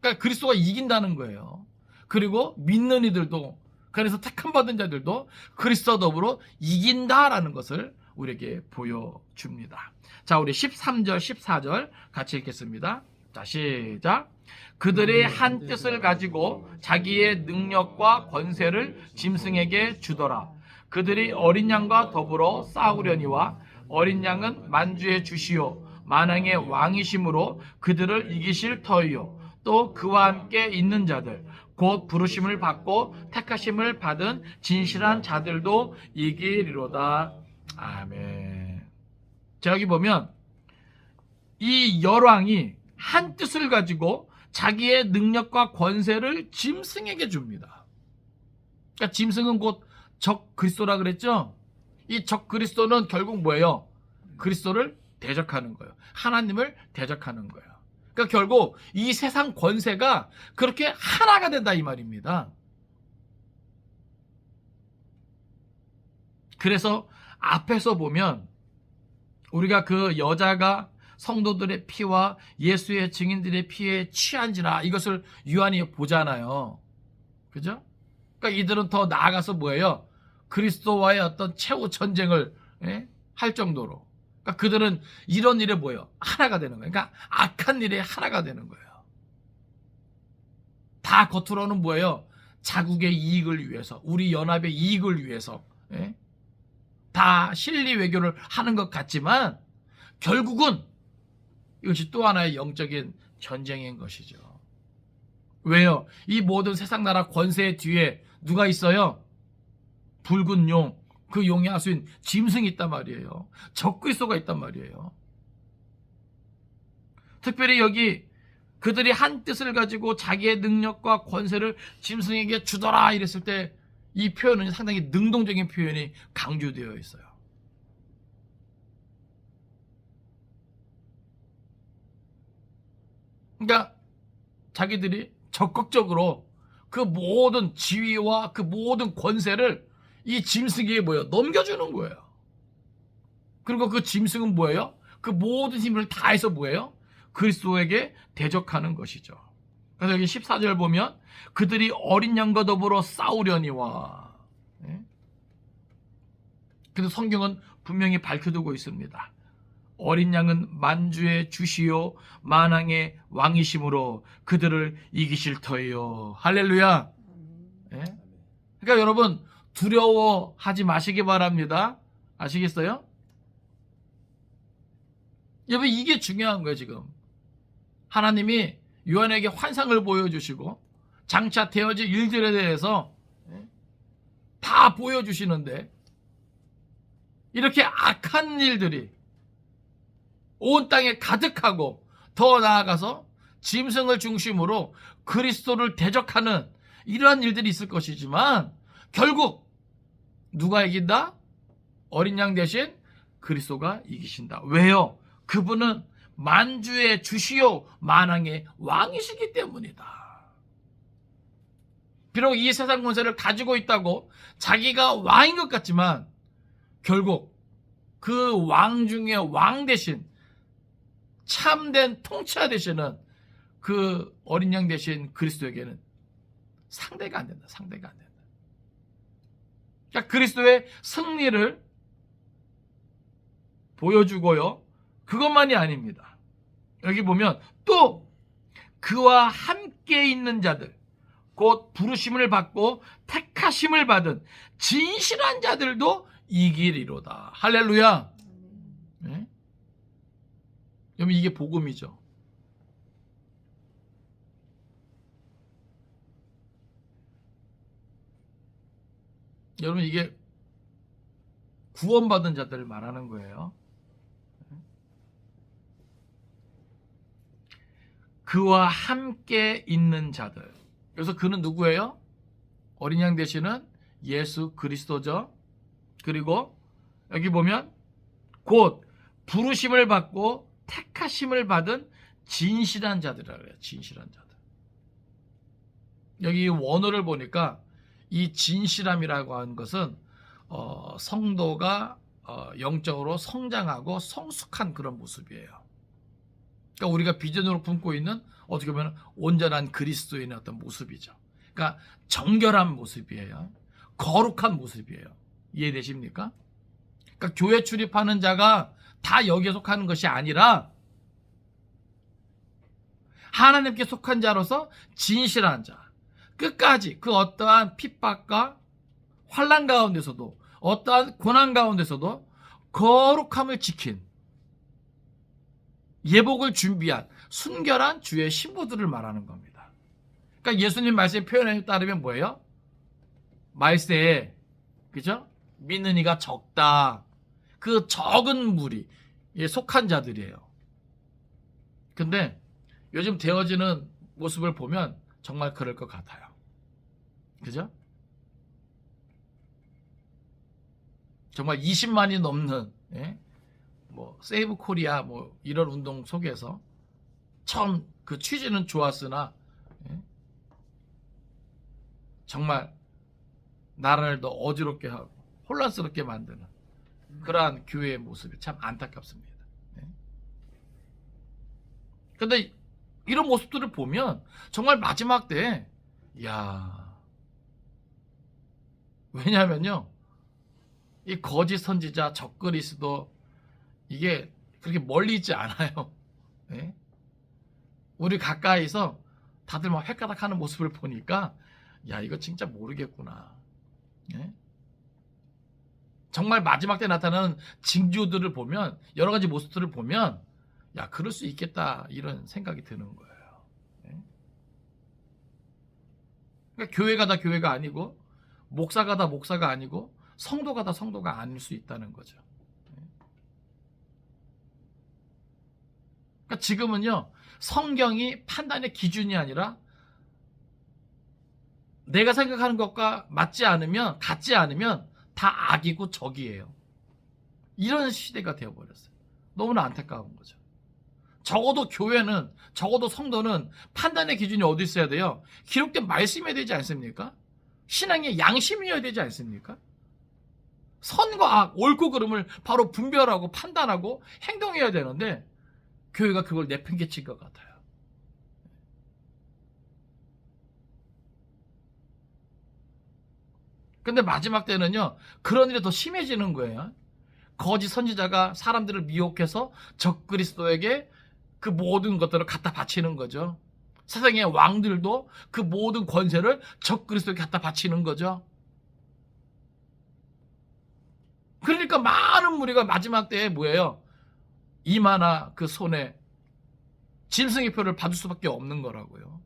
그러니까 그리스도가 이긴다는 거예요. 그리고 믿는 이들도 그래서 택함 받은 자들도 그리스도와 더불어 이긴다라는 것을 우리에게 보여줍니다. 자, 우리 13절, 14절 같이 읽겠습니다. 자, 시작. 그들이 한 뜻을 가지고 자기의 능력과 권세를 짐승에게 주더라. 그들이 어린 양과 더불어 싸우려니와 어린 양은 만주의 주시요 만왕의 왕이심으로 그들을 이기실 터이요 또 그와 함께 있는 자들 곧 부르심을 받고 택하심을 받은 진실한 자들도 이기리로다. 아멘. 자, 여기 보면 이 열왕이 한 뜻을 가지고 자기의 능력과 권세를 짐승에게 줍니다. 그러니까 짐승은 곧 적 그리스도라 그랬죠? 이 적 그리스도는 결국 뭐예요? 그리스도를 대적하는 거예요. 하나님을 대적하는 거예요. 그러니까 결국 이 세상 권세가 그렇게 하나가 된다 이 말입니다. 그래서 앞에서 보면 우리가 그 여자가 성도들의 피와 예수의 증인들의 피에 취한지라 이것을 유한히 보잖아요. 그죠? 그러니까 이들은 더 나아가서 뭐예요? 그리스도와의 어떤 최후 전쟁을 할 정도로. 그러니까 그들은 이런 일에 뭐예요? 하나가 되는 거예요. 그러니까 악한 일에 하나가 되는 거예요. 다 겉으로는 뭐예요? 자국의 이익을 위해서, 우리 연합의 이익을 위해서 다 실리 외교를 하는 것 같지만 결국은 이것이 또 하나의 영적인 전쟁인 것이죠. 왜요? 이 모든 세상 나라 권세의 뒤에 누가 있어요? 붉은 용, 그 용의 하수인 짐승이 있단 말이에요. 적그리스도가 있단 말이에요. 특별히 여기 그들이 한 뜻을 가지고 자기의 능력과 권세를 짐승에게 주더라 이랬을 때 이 표현은 상당히 능동적인 표현이 강조되어 있어요. 그러니까 자기들이 적극적으로 그 모든 지위와 그 모든 권세를 이 짐승에게 뭐예요? 넘겨주는 거예요. 그리고 그 짐승은 뭐예요? 그 모든 힘을 다해서 뭐예요? 그리스도에게 대적하는 것이죠. 그래서 여기 14절 보면 그들이 어린 양과 더불어 싸우려니와. 그래서 성경은 분명히 밝혀두고 있습니다. 어린 양은 만주의 주시요 만왕의 왕이심으로 그들을 이기실 터이요. 할렐루야. 예? 그러니까 여러분 두려워하지 마시기 바랍니다. 아시겠어요? 여러분 이게 중요한 거예요. 지금 하나님이 요한에게 환상을 보여주시고 장차 되어질 일들에 대해서 다 보여주시는데 이렇게 악한 일들이 온 땅에 가득하고 더 나아가서 짐승을 중심으로 그리스도를 대적하는 이러한 일들이 있을 것이지만 결국 누가 이긴다? 어린 양 대신 그리스도가 이기신다. 왜요? 그분은 만주의 주시요 만왕의 왕이시기 때문이다. 비록 이 세상 권세를 가지고 있다고 자기가 왕인 것 같지만 결국 그 왕 중에 왕 대신 참된 통치자 되시는 그 어린 양 대신 그리스도에게는 상대가 안 된다. 상대가 안 된다. 그러니까 그리스도의 승리를 보여주고요. 그것만이 아닙니다. 여기 보면 또 그와 함께 있는 자들, 곧 부르심을 받고 택하심을 받은 진실한 자들도 이기리로다. 할렐루야. 네? 여러분 이게 복음이죠. 여러분 이게 구원받은 자들을 말하는 거예요. 그와 함께 있는 자들. 그래서 그는 누구예요? 어린 양 되시는 예수 그리스도죠. 그리고 여기 보면 곧 부르심을 받고 택하심을 받은 진실한 자들이라고 해요. 진실한 자들. 여기 원어를 보니까 이 진실함이라고 하는 것은 성도가 영적으로 성장하고 성숙한 그런 모습이에요. 그러니까 우리가 비전으로 품고 있는 어떻게 보면 온전한 그리스도인의 어떤 모습이죠. 그러니까 정결한 모습이에요. 거룩한 모습이에요. 이해되십니까? 그러니까 교회 출입하는 자가 다 여기에 속하는 것이 아니라 하나님께 속한 자로서 진실한 자, 끝까지 그 어떠한 핍박과 환난 가운데서도 어떠한 고난 가운데서도 거룩함을 지킨 예복을 준비한 순결한 주의 신부들을 말하는 겁니다. 그러니까 예수님 말씀의 표현에 따르면 뭐예요? 말세에 그죠? 믿는 이가 적다. 그 적은 무리 속한 자들이에요. 근데 요즘 되어지는 모습을 보면 정말 그럴 것 같아요. 그죠? 정말 20만이 넘는 뭐 세이브 코리아 뭐 이런 운동 속에서 처음 그 취지는 좋았으나 정말 나라를 더 어지럽게 하고 혼란스럽게 만드는 그러한 교회의 모습이 참 안타깝습니다. 그런데 이런 모습들을 보면 정말 마지막 때에 야, 왜냐하면요 이 거짓 선지자 적그리스도 이게 그렇게 멀리 있지 않아요. 네? 우리 가까이서 다들 막 획가닥하는 모습을 보니까 야 이거 진짜 모르겠구나. 네? 정말 마지막 때 나타나는 징조들을 보면, 여러 가지 모습들을 보면, 야, 그럴 수 있겠다, 이런 생각이 드는 거예요. 그러니까 교회가 다 교회가 아니고, 목사가 다 목사가 아니고, 성도가 다 성도가 아닐 수 있다는 거죠. 그러니까 지금은요, 성경이 판단의 기준이 아니라 내가 생각하는 것과 맞지 않으면, 같지 않으면 다 악이고 적이에요. 이런 시대가 되어버렸어요. 너무나 안타까운 거죠. 적어도 교회는, 적어도 성도는 판단의 기준이 어디 있어야 돼요? 기록된 말씀이어야 되지 않습니까? 신앙의 양심이어야 되지 않습니까? 선과 악, 옳고 그름을 바로 분별하고 판단하고 행동해야 되는데, 교회가 그걸 내팽개친 것 같아요. 근데 마지막 때는요, 그런 일이 더 심해지는 거예요. 거짓 선지자가 사람들을 미혹해서 적그리스도에게 그 모든 것들을 갖다 바치는 거죠. 세상의 왕들도 그 모든 권세를 적그리스도에게 갖다 바치는 거죠. 그러니까 많은 무리가 마지막 때에 뭐예요? 이마나 그 손에 짐승의 표를 받을 수밖에 없는 거라고요.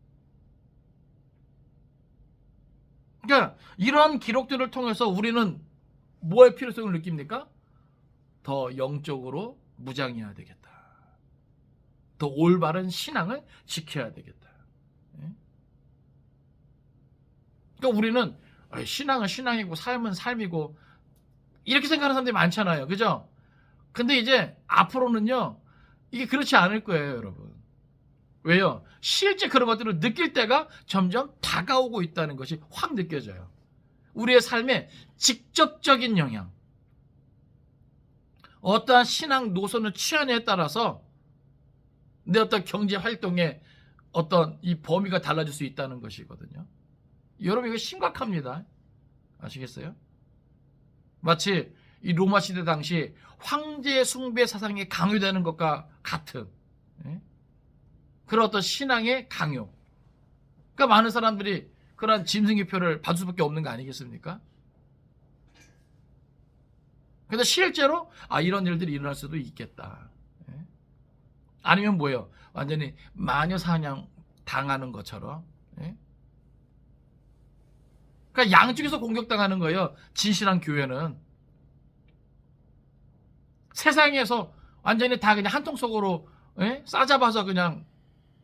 그러니까 이런 기록들을 통해서 우리는 뭐의 필요성을 느낍니까? 더 영적으로 무장해야 되겠다. 더 올바른 신앙을 지켜야 되겠다. 그러니까 우리는 신앙은 신앙이고 삶은 삶이고 이렇게 생각하는 사람들이 많잖아요. 그죠? 근데 이제 앞으로는요, 이게 그렇지 않을 거예요, 여러분. 왜요? 실제 그런 것들을 느낄 때가 점점 다가오고 있다는 것이 확 느껴져요. 우리의 삶에 직접적인 영향, 어떠한 신앙 노선을 취하느냐에 따라서 내 어떤 경제 활동의 어떤 이 범위가 달라질 수 있다는 것이거든요. 여러분, 이거 심각합니다. 아시겠어요? 마치 이 로마 시대 당시 황제 숭배 사상이 강요되는 것과 같은 그런 어떤 신앙의 강요. 그러니까 많은 사람들이 그런 짐승의 표를 받을 수밖에 없는 거 아니겠습니까? 근데 실제로 이런 일들이 일어날 수도 있겠다. 아니면 뭐예요? 완전히 마녀 사냥 당하는 것처럼. 그러니까 양쪽에서 공격당하는 거예요. 진실한 교회는. 세상에서 완전히 다 그냥 한통 속으로 싸잡아서 그냥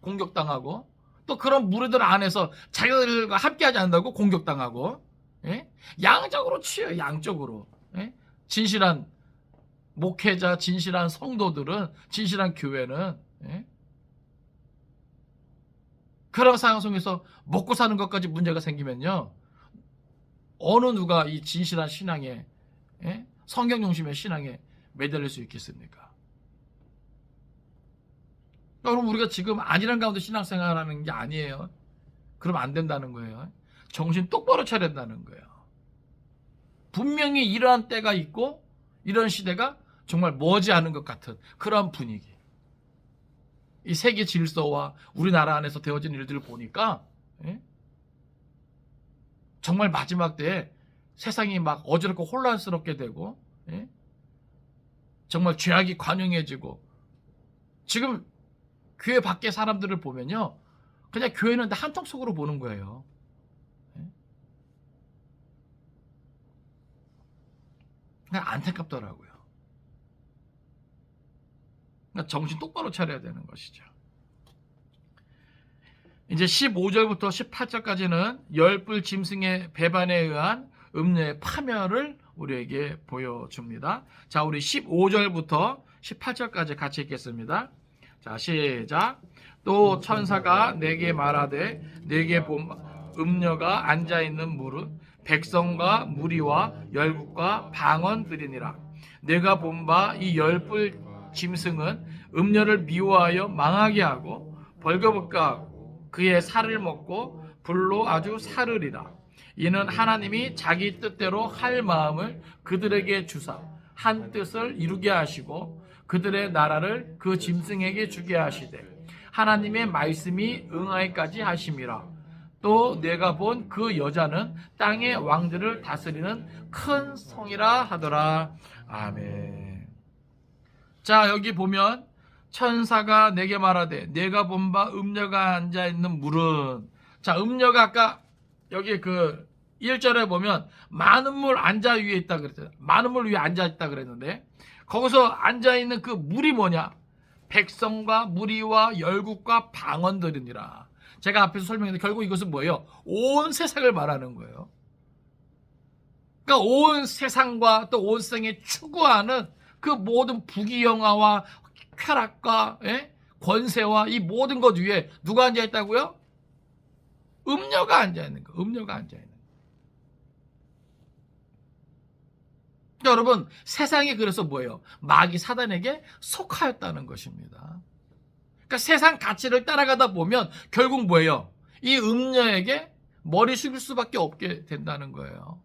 공격당하고, 또 그런 무리들 안에서 자기들과 함께하지 않는다고 공격당하고, 양적으로 치여요. 양적으로. 진실한 목회자, 진실한 성도들은, 진실한 교회는 그런 상황 속에서 먹고 사는 것까지 문제가 생기면요, 어느 누가 이 진실한 신앙에, 성경 중심의 신앙에 매달릴 수 있겠습니까? 그럼 우리가 지금 아니란 가운데 신앙생활하는 게 아니에요. 그러면 안 된다는 거예요. 정신 똑바로 차려야 된다는 거예요. 분명히 이러한 때가 있고 이런 시대가 정말 머지않은 것 같은 그런 분위기. 이 세계 질서와 우리나라 안에서 되어진 일들을 보니까 정말 마지막 때에 세상이 막 어지럽고 혼란스럽게 되고 정말 죄악이 관영해지고, 지금 교회 밖에 사람들을 보면요, 그냥 교회는 다 한통 속으로 보는 거예요. 그냥 안타깝더라고요. 그러니까 정신 똑바로 차려야 되는 것이죠. 이제 15절부터 18절까지는 열불 짐승의 배반에 의한 음녀의 파멸을 우리에게 보여줍니다. 자, 우리 15절부터 18절까지 같이 읽겠습니다. 자, 시작. 또 천사가 내게 말하되 내게 본 음녀가 앉아있는 물은 백성과 무리와 열국과 방언들이니라. 내가 본 바 이 열불 짐승은 음녀를 미워하여 망하게 하고 벌거벗게 하고 그의 살을 먹고 불로 아주 사르리라. 이는 하나님이 자기 뜻대로 할 마음을 그들에게 주사 한 뜻을 이루게 하시고 그들의 나라를 그 짐승에게 주게 하시되 하나님의 말씀이 응하기까지 하심이라. 또 내가 본 그 여자는 땅의 왕들을 다스리는 큰 성이라 하더라. 아멘. 자, 여기 보면 천사가 내게 말하되 내가 본 바 음녀가 앉아 있는 물은, 자, 음녀가 아까 여기 그 1절에 보면 많은 물 앉아 위에 있다 그랬잖아요. 많은 물 위에 앉아 있다 그랬는데 거기서 앉아 있는 그 물이 뭐냐? 백성과 무리와 열국과 방언들이니라. 제가 앞에서 설명했는데 결국 이것은 뭐예요? 온 세상을 말하는 거예요. 그러니까 온 세상과 또 온 세상에 추구하는 그 모든 부귀영화와 쾌락과 권세와 이 모든 것 위에 누가 앉아 있다고요? 음녀가 앉아 있는 거. 음녀가 앉아 있는 거. 여러분, 세상이 그래서 뭐예요? 마귀 사단에게 속하였다는 것입니다. 그러니까 세상 가치를 따라가다 보면 결국 뭐예요? 이 음녀에게 머리 숙일 수밖에 없게 된다는 거예요.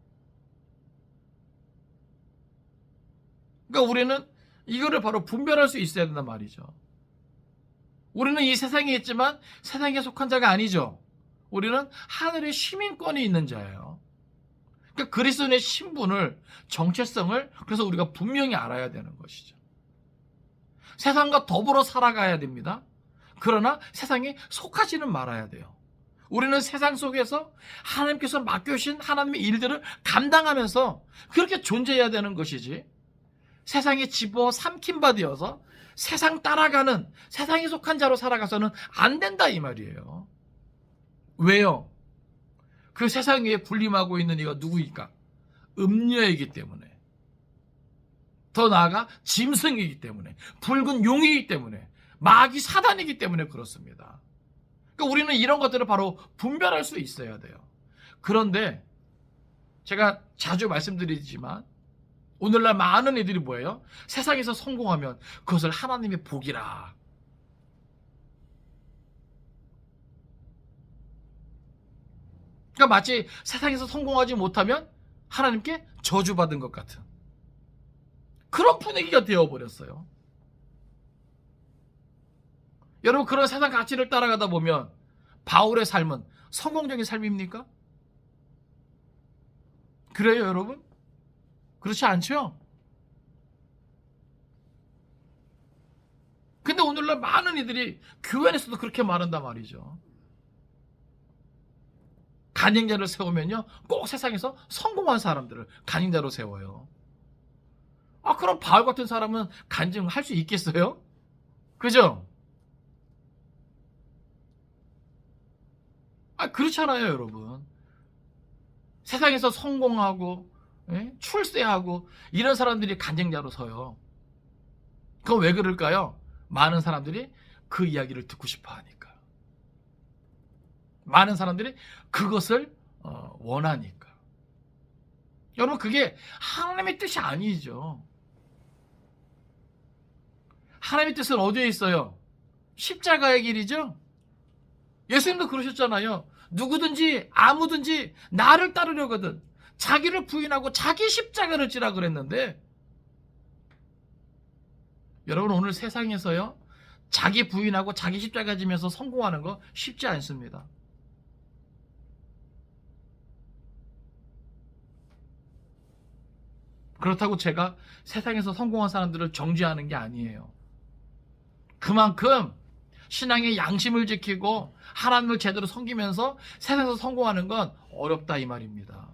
그러니까 우리는 이거를 바로 분별할 수 있어야 된단 말이죠. 우리는 이 세상에 있지만 세상에 속한 자가 아니죠. 우리는 하늘의 시민권이 있는 자예요. 그러니까 그리스도의 신분을, 정체성을 그래서 우리가 분명히 알아야 되는 것이죠. 세상과 더불어 살아가야 됩니다. 그러나 세상에 속하지는 말아야 돼요. 우리는 세상 속에서 하나님께서 맡겨주신 하나님의 일들을 감당하면서 그렇게 존재해야 되는 것이지, 세상에 집어 삼킨 바 되어서 세상 따라가는, 세상에 속한 자로 살아가서는 안 된다 이 말이에요. 왜요? 그 세상 위에 군림하고 있는 이가 누구일까? 음녀이기 때문에, 더 나아가 짐승이기 때문에, 붉은 용이기 때문에, 마귀 사단이기 때문에 그렇습니다. 그러니까 우리는 이런 것들을 바로 분별할 수 있어야 돼요. 그런데 제가 자주 말씀드리지만 오늘날 많은 이들이 뭐예요? 세상에서 성공하면 그것을 하나님의 복이라, 그러니까 마치 세상에서 성공하지 못하면 하나님께 저주받은 것 같은 그런 분위기가 되어버렸어요. 여러분, 그런 세상 가치를 따라가다 보면 바울의 삶은 성공적인 삶입니까? 그래요, 여러분? 그렇지 않죠? 근데 오늘날 많은 이들이 교회 안에서도 그렇게 말한단 말이죠. 간증자를 세우면요, 꼭 세상에서 성공한 사람들을 간증자로 세워요. 그럼 바울 같은 사람은 간증할 수 있겠어요? 그죠? 그렇잖아요, 여러분. 세상에서 성공하고 출세하고 이런 사람들이 간증자로 서요. 그건 왜 그럴까요? 많은 사람들이 그 이야기를 듣고 싶어 하니까. 많은 사람들이 그것을 원하니까. 여러분, 그게 하나님의 뜻이 아니죠. 하나님의 뜻은 어디에 있어요? 십자가의 길이죠. 예수님도 그러셨잖아요. 누구든지 아무든지 나를 따르려거든 자기를 부인하고 자기 십자가를 지라 그랬는데, 여러분, 오늘 세상에서요, 자기 부인하고 자기 십자가 지면서 성공하는 거 쉽지 않습니다. 그렇다고 제가 세상에서 성공한 사람들을 정죄하는 게 아니에요. 그만큼 신앙의 양심을 지키고 하나님을 제대로 섬기면서 세상에서 성공하는 건 어렵다 이 말입니다.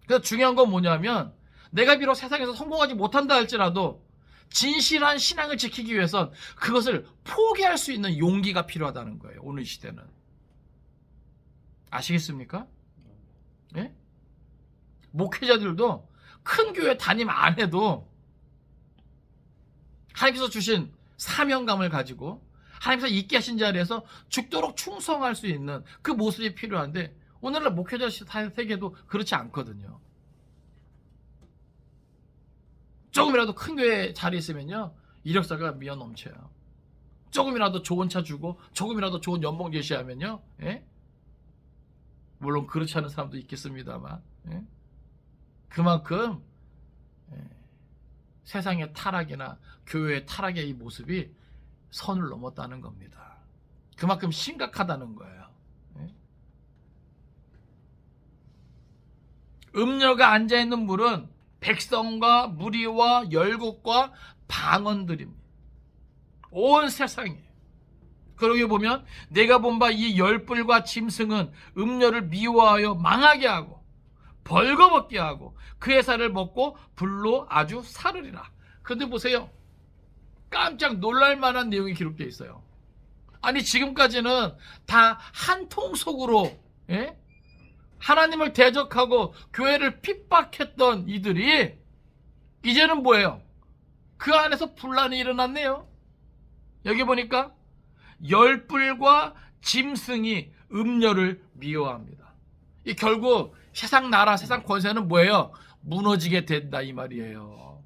그래서 중요한 건 뭐냐면, 내가 비록 세상에서 성공하지 못한다 할지라도 진실한 신앙을 지키기 위해선 그것을 포기할 수 있는 용기가 필요하다는 거예요. 오늘 시대는. 아시겠습니까? 네? 목회자들도 큰 교회 담임 안 해도 하나님께서 주신 사명감을 가지고 하나님께서 있게 하신 자리에서 죽도록 충성할 수 있는 그 모습이 필요한데, 오늘날 목회자 세계도 그렇지 않거든요. 조금이라도 큰 교회 자리에 있으면요, 이력서가 미어 넘쳐요. 조금이라도 좋은 차 주고 조금이라도 좋은 연봉 제시하면요, 물론 그렇지 않은 사람도 있겠습니다만, 그만큼 세상의 타락이나 교회의 타락의 이 모습이 선을 넘었다는 겁니다. 그만큼 심각하다는 거예요. 음녀가 앉아있는 물은 백성과 무리와 열국과 방언들입니다. 온 세상에. 그러게 보면 내가 본 바 이 열불과 짐승은 음녀를 미워하여 망하게 하고 벌거벗게 하고 그의 살을 먹고 불로 아주 사르리라. 그런데 보세요. 깜짝 놀랄 만한 내용이 기록되어 있어요. 아니 지금까지는 다 한 통속으로 하나님을 대적하고 교회를 핍박했던 이들이 이제는 뭐예요? 그 안에서 분란이 일어났네요. 여기 보니까 열불과 짐승이 음녀를 미워합니다. 이 결국 세상 나라, 세상 권세는 뭐예요? 무너지게 된다 이 말이에요.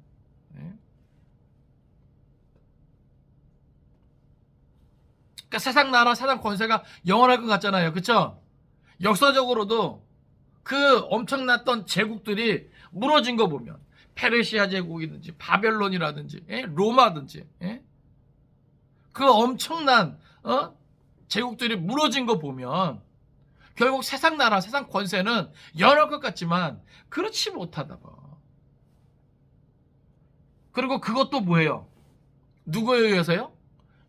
그러니까 세상 나라, 세상 권세가 영원할 것 같잖아요. 그렇죠? 역사적으로도 그 엄청났던 제국들이 무너진 거 보면 페르시아 제국이든지 바벨론이라든지 로마든지 그 엄청난 제국들이 무너진 거 보면 결국 세상 나라, 세상 권세는 영원할 것 같지만 그렇지 못하다 봐. 그리고 그것도 뭐예요? 누구에 의해서요?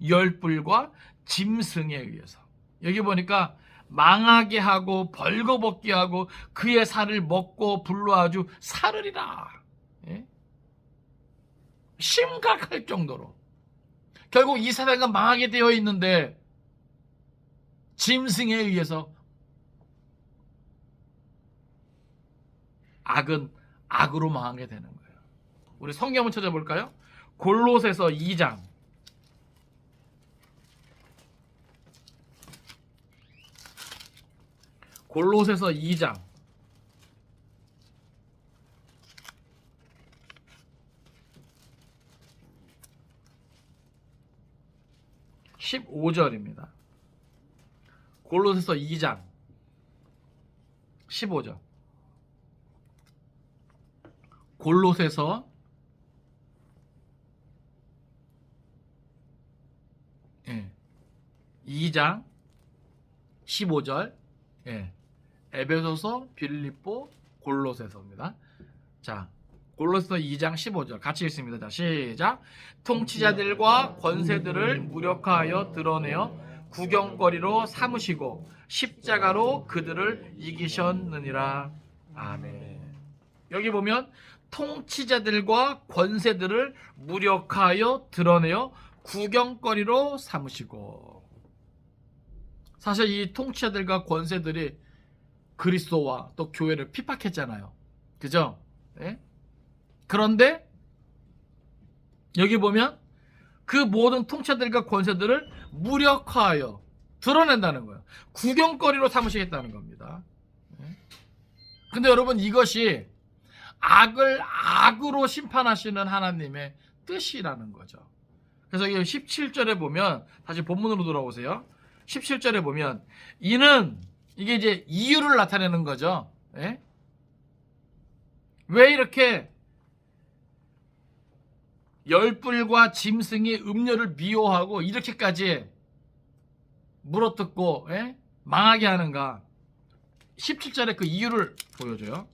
열불과 짐승에 의해서. 여기 보니까 망하게 하고 벌거벗게 하고 그의 살을 먹고 불로 아주 사르리라. 심각할 정도로 결국 이 세상은 망하게 되어 있는데 짐승에 의해서 악은 악으로 망하게 되는 거예요. 우리 성경 한번 찾아볼까요? 골로새서 2장 골로새서 2장 15절입니다. 골로새서 2장 15절. 골로새서 2장 15절. 에베소서, 빌립보, 골로새서입니다. 자, 골로새서 2장 15절 같이 읽습니다. 자, 시작. 통치자들과 권세들을 무력화하여 드러내어 구경거리로 삼으시고 십자가로 그들을 이기셨느니라. 아멘. 여기 보면 통치자들과 권세들을 무력화하여 드러내어 구경거리로 삼으시고. 사실 이 통치자들과 권세들이 그리스도와 또 교회를 핍박했잖아요. 그죠? 그런데 여기 보면 그 모든 통치자들과 권세들을 무력화하여 드러낸다는 거예요. 구경거리로 삼으시겠다는 겁니다. 근데 여러분 이것이 악을 악으로 심판하시는 하나님의 뜻이라는 거죠. 그래서 17절에 보면 다시 본문으로 돌아오세요. 17절에 보면 이는 이게 이제 이유를 나타내는 거죠. 왜 이렇게 열불과 짐승이 음녀를 미워하고 이렇게까지 물어뜯고 망하게 하는가? 17절에 그 이유를 보여줘요.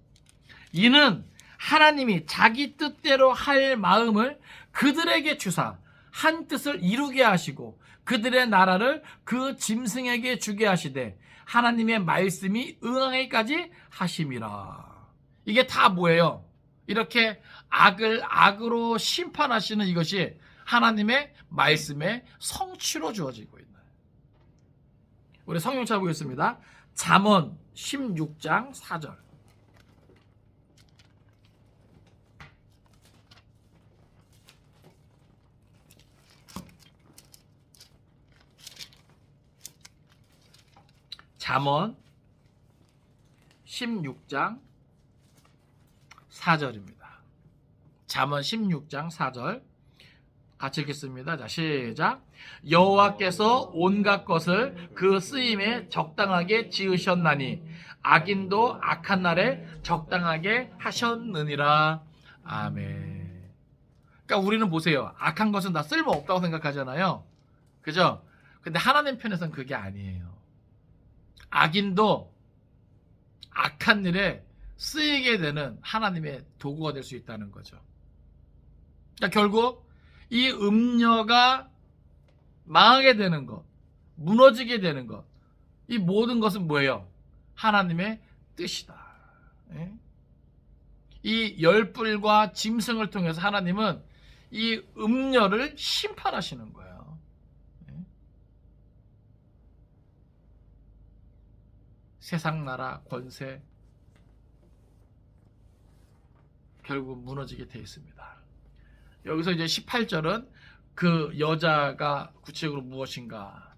이는 하나님이 자기 뜻대로 할 마음을 그들에게 주사 한 뜻을 이루게 하시고 그들의 나라를 그 짐승에게 주게 하시되 하나님의 말씀이 응하기까지 하심이라. 이게 다 뭐예요? 이렇게 악을 악으로 심판하시는 이것이 하나님의 말씀의 성취로 주어지고 있나요? 우리 성경 찾아보겠습니다. 잠언 16장 4절. 잠언 16장 4절입니다. 잠언 16장 4절 같이 읽겠습니다. 자, 시작. 여호와께서 온갖 것을 그 쓰임에 적당하게 지으셨나니 악인도 악한 날에 적당하게 하셨느니라. 아멘. 그러니까 우리는 보세요. 악한 것은 다 쓸모없다고 생각하잖아요. 그죠? 근데 하나님 편에서는 그게 아니에요. 악인도 악한 일에 쓰이게 되는 하나님의 도구가 될 수 있다는 거죠. 그러니까 결국 이 음녀가 망하게 되는 것, 무너지게 되는 것, 이 모든 것은 뭐예요? 하나님의 뜻이다. 예? 이 열불과 짐승을 통해서 하나님은 이 음녀를 심판하시는 거예요. 예? 세상 나라 권세 결국 무너지게 되어 있습니다. 여기서 이제 18절은 그 여자가 구체적으로 무엇인가?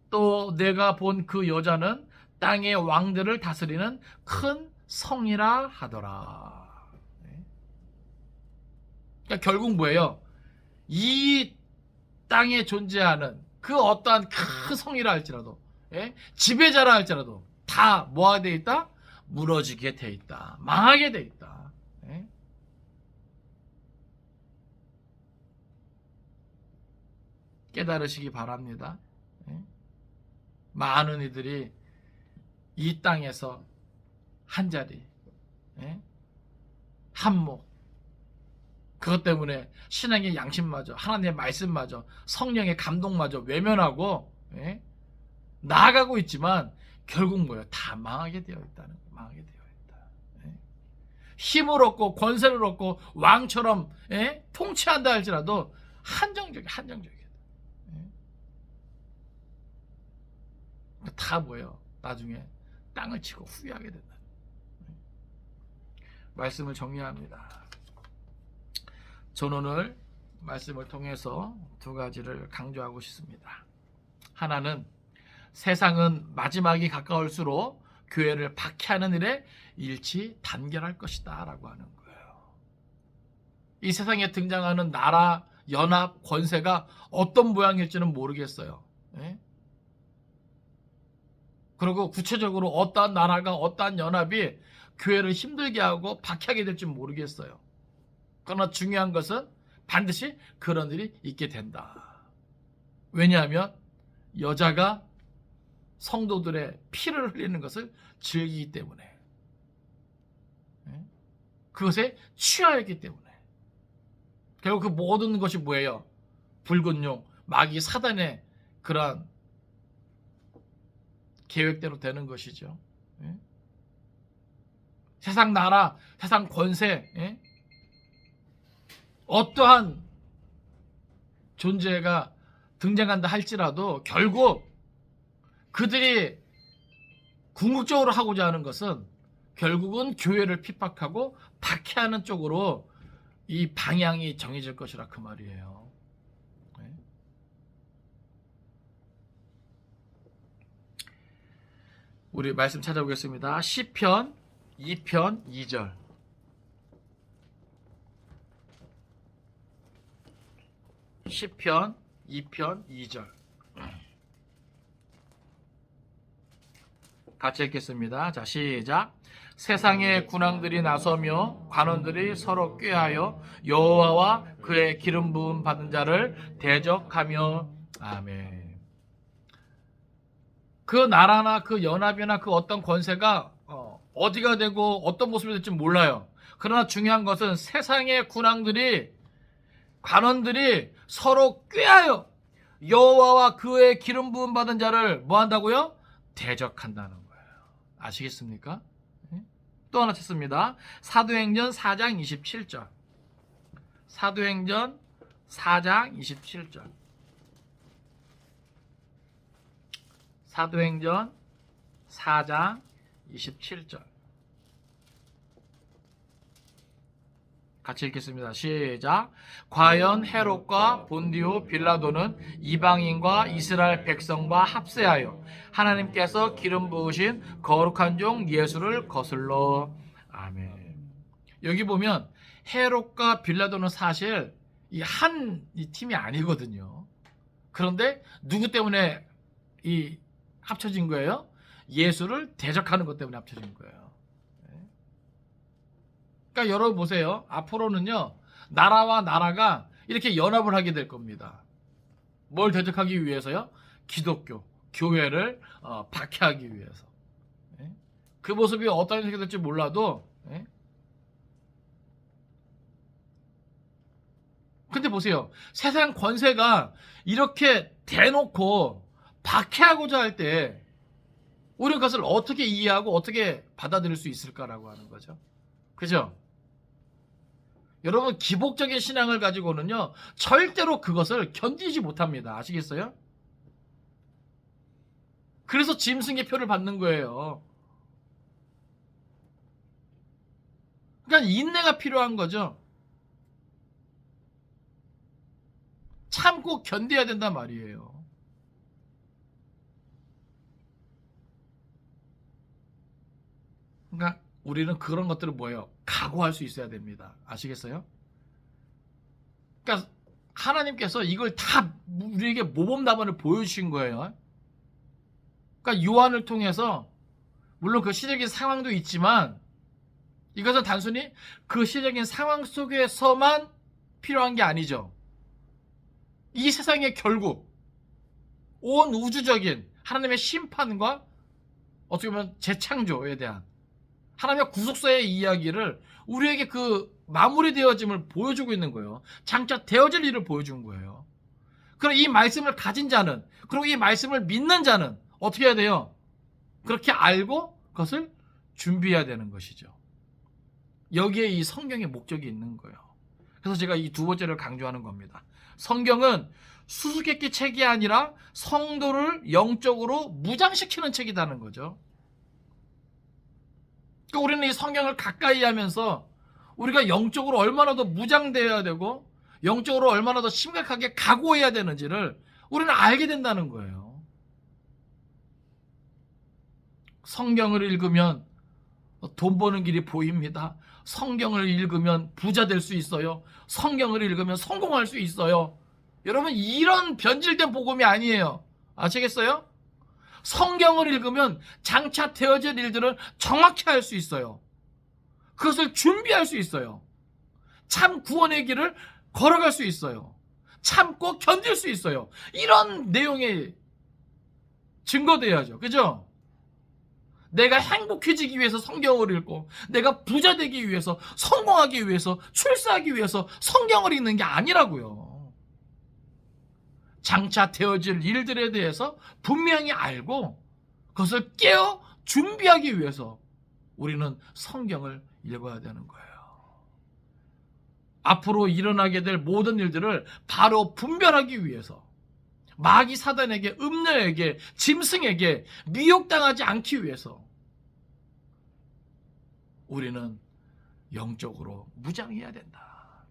또 내가 본 그 여자는 땅의 왕들을 다스리는 큰 성이라 하더라. 그러니까 결국 뭐예요? 이 땅에 존재하는 그 어떠한 큰 성이라 할지라도, 지배자라 할지라도 다 뭐가 되어 있다? 무너지게 되어 있다. 망하게 되어 있다. 깨달으시기 바랍니다. 많은 이들이 이 땅에서 한 자리, 한몫, 그것 때문에 신앙의 양심마저, 하나님의 말씀마저, 성령의 감동마저 외면하고 나아가고 있지만 결국 뭐예요? 다 망하게 되어 있다는 거예요. 망하게 되어 있다. 힘을 얻고 권세를 얻고 왕처럼 통치한다 할지라도 한정적이다. 다 뭐예요? 나중에 땅을 치고 후회하게 된다. 말씀을 정리합니다. 저는 오늘 말씀을 통해서 두 가지를 강조하고 싶습니다. 하나는 세상은 마지막이 가까울수록 교회를 박해하는 일에 일치단결할 것이다 라고 하는 거예요. 이 세상에 등장하는 나라, 연합, 권세가 어떤 모양일지는 모르겠어요. 그리고 구체적으로 어떠한 나라가 어떠한 연합이 교회를 힘들게 하고 박해하게 될지 모르겠어요. 그러나 중요한 것은 반드시 그런 일이 있게 된다. 왜냐하면 여자가 성도들의 피를 흘리는 것을 즐기기 때문에, 그것에 취하였기 때문에, 결국 그 모든 것이 뭐예요? 붉은 용, 마귀 사단의 그러한 계획대로 되는 것이죠. 세상 나라, 세상 권세, 어떠한 존재가 등장한다 할지라도 결국 그들이 궁극적으로 하고자 하는 것은 결국은 교회를 핍박하고 박해하는 쪽으로 이 방향이 정해질 것이라 그 말이에요. 우리 말씀 찾아보겠습니다. 시편 2편 2절. 시편 2편 2절. 같이 읽겠습니다. 자, 시작. 세상의 군왕들이 나서며 관원들이 서로 꾀하여 여호와와 그의 기름 부음 받은 자를 대적하며. 아멘. 그 나라나 그 연합이나 그 어떤 권세가 어디가 되고 어떤 모습이 될지 몰라요. 그러나 중요한 것은 세상의 군왕들이, 관원들이 서로 꾀하여 여호와와 그의 기름 부음 받은 자를 뭐 한다고요? 대적한다는 거예요. 아시겠습니까? 또 하나 찾습니다. 사도행전 4장 27절. 사도행전 4장 27절. 사도행전 4장 27절. 같이 읽겠습니다. 시작. 과연 헤롯과 본디오 빌라도는 이방인과 이스라엘 백성과 합세하여 하나님께서 기름 부으신 거룩한 종 예수를 거슬러. 아멘. 여기 보면 헤롯과 빌라도는 사실 이 팀이 아니거든요. 그런데 누구 때문에 이 합쳐진 거예요? 예수를 대적하는 것 때문에 합쳐진 거예요. 그러니까 여러분 보세요. 앞으로는요, 나라와 나라가 이렇게 연합을 하게 될 겁니다. 뭘 대적하기 위해서요? 기독교, 교회를 박해하기 위해서. 그 모습이 어떤 식이 될지 몰라도, 예? 근데 보세요. 세상 권세가 이렇게 대놓고 박해하고자 할 때 우리는 그것을 어떻게 이해하고 어떻게 받아들일 수 있을까라고 하는 거죠. 그죠? 여러분, 기복적인 신앙을 가지고는요, 절대로 그것을 견디지 못합니다. 아시겠어요? 그래서 짐승의 표를 받는 거예요. 그러니까 인내가 필요한 거죠. 참고 견뎌야 된단 말이에요. 그러니까 우리는 그런 것들을 뭐예요? 각오할 수 있어야 됩니다. 아시겠어요? 그러니까 하나님께서 이걸 다 우리에게 모범답안을 보여주신 거예요. 그러니까 요한을 통해서 물론 그 시적인 상황도 있지만 이것은 단순히 그 시적인 상황 속에서만 필요한 게 아니죠. 이 세상의 결국 온 우주적인 하나님의 심판과 어떻게 보면 재창조에 대한 하나님의 구속사의 이야기를 우리에게 그 마무리되어짐을 보여주고 있는 거예요. 장차 되어질 일을 보여준 거예요. 그럼 이 말씀을 가진 자는, 그리고 이 말씀을 믿는 자는 어떻게 해야 돼요? 그렇게 알고 그것을 준비해야 되는 것이죠. 여기에 이 성경의 목적이 있는 거예요. 그래서 제가 이 두 번째를 강조하는 겁니다. 성경은 수수께끼 책이 아니라 성도를 영적으로 무장시키는 책이라는 거죠. 그러니까 우리는 이 성경을 가까이 하면서 우리가 영적으로 얼마나 더 무장되어야 되고 영적으로 얼마나 더 심각하게 각오해야 되는지를 우리는 알게 된다는 거예요. 성경을 읽으면 돈 버는 길이 보입니다. 성경을 읽으면 부자 될 수 있어요. 성경을 읽으면 성공할 수 있어요. 여러분, 이런 변질된 복음이 아니에요. 아시겠어요? 성경을 읽으면 장차 되어질 일들을 정확히 할 수 있어요. 그것을 준비할 수 있어요. 참 구원의 길을 걸어갈 수 있어요. 참고 견딜 수 있어요. 이런 내용이 증거돼야죠. 그죠? 내가 행복해지기 위해서 성경을 읽고 내가 부자 되기 위해서 성공하기 위해서 출세하기 위해서 성경을 읽는 게 아니라고요. 장차 되어질 일들에 대해서 분명히 알고 그것을 깨어 준비하기 위해서 우리는 성경을 읽어야 되는 거예요. 앞으로 일어나게 될 모든 일들을 바로 분별하기 위해서 마귀 사단에게, 음녀에게, 짐승에게 미혹당하지 않기 위해서 우리는 영적으로 무장해야 된다.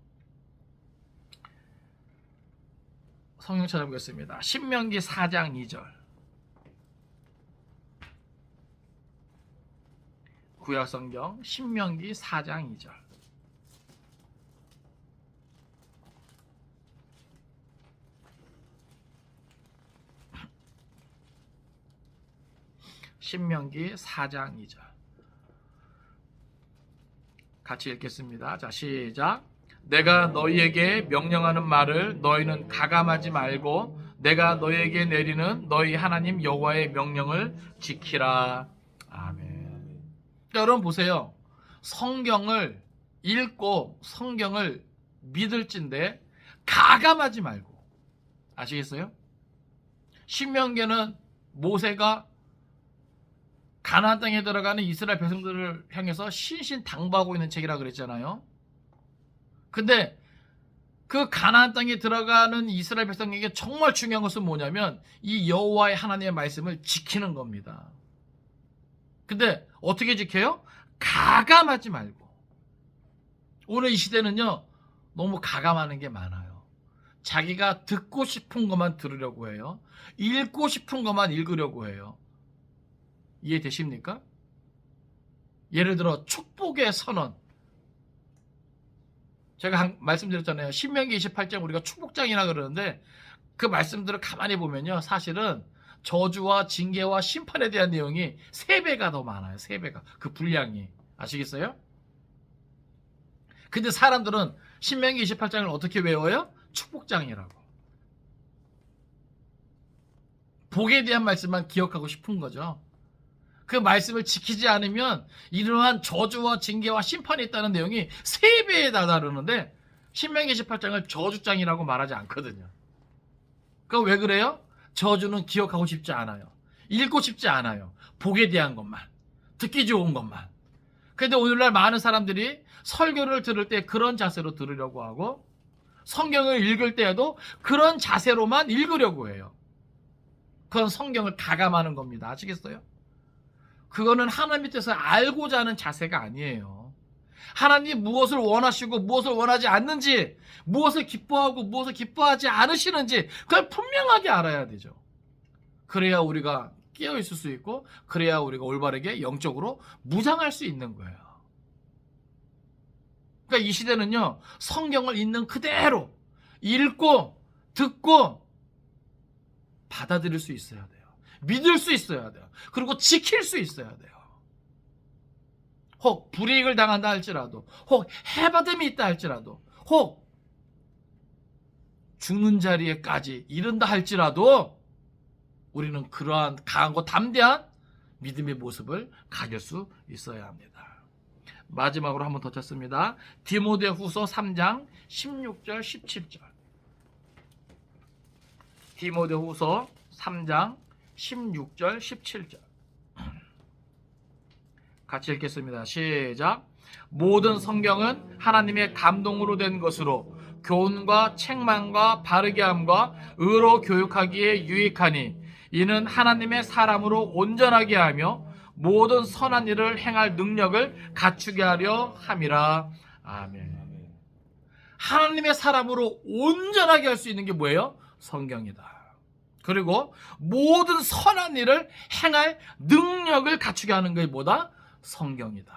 성경 찾아보겠습니다. 신명기 4장 2절. 구약성경 신명기 4장 2절. 신명기 4장 2절. 같이 읽겠습니다. 자, 시작. 내가 너희에게 명령하는 말을 너희는 가감하지 말고 내가 너희에게 내리는 너희 하나님 여호와의 명령을 지키라. 아멘. 여러분 보세요. 성경을 읽고 성경을 믿을진데 가감하지 말고. 아시겠어요? 신명기는 모세가 가나안 땅에 들어가는 이스라엘 백성들을 향해서 신신당부하고 있는 책이라 그랬잖아요. 근데 그 가나안 땅에 들어가는 이스라엘 백성에게 정말 중요한 것은 뭐냐면 이 여호와의 하나님의 말씀을 지키는 겁니다. 근데 어떻게 지켜요? 가감하지 말고. 오늘 이 시대는요, 너무 가감하는 게 많아요. 자기가 듣고 싶은 것만 들으려고 해요. 읽고 싶은 것만 읽으려고 해요. 이해되십니까? 예를 들어 축복의 선언. 제가 말씀드렸잖아요. 신명기 28장 우리가 축복장이라 그러는데 그 말씀들을 가만히 보면요. 사실은 저주와 징계와 심판에 대한 내용이 3배가 더 많아요. 3배가. 그 분량이. 아시겠어요? 근데 사람들은 신명기 28장을 어떻게 외워요? 축복장이라고. 복에 대한 말씀만 기억하고 싶은 거죠. 그 말씀을 지키지 않으면 이러한 저주와 징계와 심판이 있다는 내용이 3배에 다다르는데 신명기 18장을 저주장이라고 말하지 않거든요. 그럼 왜 그래요? 저주는 기억하고 싶지 않아요. 읽고 싶지 않아요. 복에 대한 것만, 듣기 좋은 것만. 그런데 오늘날 많은 사람들이 설교를 들을 때 그런 자세로 들으려고 하고 성경을 읽을 때에도 그런 자세로만 읽으려고 해요. 그건 성경을 가감하는 겁니다. 아시겠어요? 그거는 하나님의 뜻을 알고자 하는 자세가 아니에요. 하나님 무엇을 원하시고 무엇을 원하지 않는지, 무엇을 기뻐하고 무엇을 기뻐하지 않으시는지 그걸 분명하게 알아야 되죠. 그래야 우리가 깨어 있을 수 있고, 그래야 우리가 올바르게 영적으로 무장할 수 있는 거예요. 그러니까 이 시대는요, 성경을 있는 그대로 읽고 듣고 받아들일 수 있어야 돼요. 믿을 수 있어야 돼요. 그리고 지킬 수 있어야 돼요. 혹 불이익을 당한다 할지라도, 혹 해받음이 있다 할지라도, 혹 죽는 자리에까지 이른다 할지라도 우리는 그러한 강하고 담대한 믿음의 모습을 가질 수 있어야 합니다. 마지막으로 한번 더 찾습니다. 디모데후서 3장 16절 17절. 디모데후서 3장 16절 17절. 같이 읽겠습니다. 시작. 모든 성경은 하나님의 감동으로 된 것으로 교훈과 책망과 바르게 함과 의로 교육하기에 유익하니 이는 하나님의 사람으로 온전하게 하며 모든 선한 일을 행할 능력을 갖추게 하려 함이라. 아멘. 하나님의 사람으로 온전하게 할 수 있는 게 뭐예요? 성경이다. 그리고 모든 선한 일을 행할 능력을 갖추게 하는 게 뭐다? 성경이다.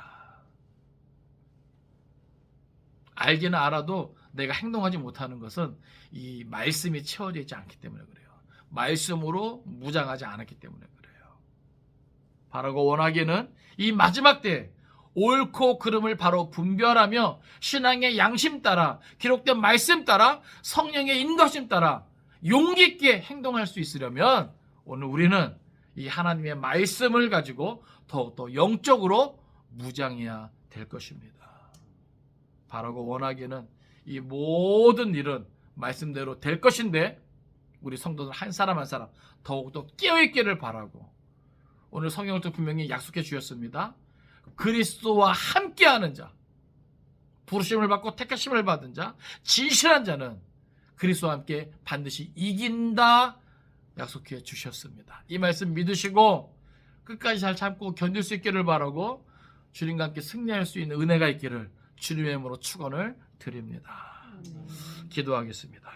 알기는 알아도 내가 행동하지 못하는 것은 이 말씀이 채워져 있지 않기 때문에 그래요. 말씀으로 무장하지 않았기 때문에 그래요. 바라고 원하기는 이 마지막 때 옳고 그름을 바로 분별하며 신앙의 양심 따라, 기록된 말씀 따라, 성령의 인도하심 따라 용기 있게 행동할 수 있으려면 오늘 우리는 이 하나님의 말씀을 가지고 더욱더 영적으로 무장해야 될 것입니다. 바라고 원하기는 이 모든 일은 말씀대로 될 것인데 우리 성도들 한 사람 한 사람 더욱더 깨어있기를 바라고, 오늘 성경을 또 분명히 약속해 주셨습니다. 그리스도와 함께하는 자, 부르심을 받고 택하심을 받은 자, 진실한 자는 그리스도와 함께 반드시 이긴다 약속해 주셨습니다. 이 말씀 믿으시고 끝까지 잘 참고 견딜 수 있기를 바라고 주님과 함께 승리할 수 있는 은혜가 있기를 주님의 이름으로 축원을 드립니다. 기도하겠습니다.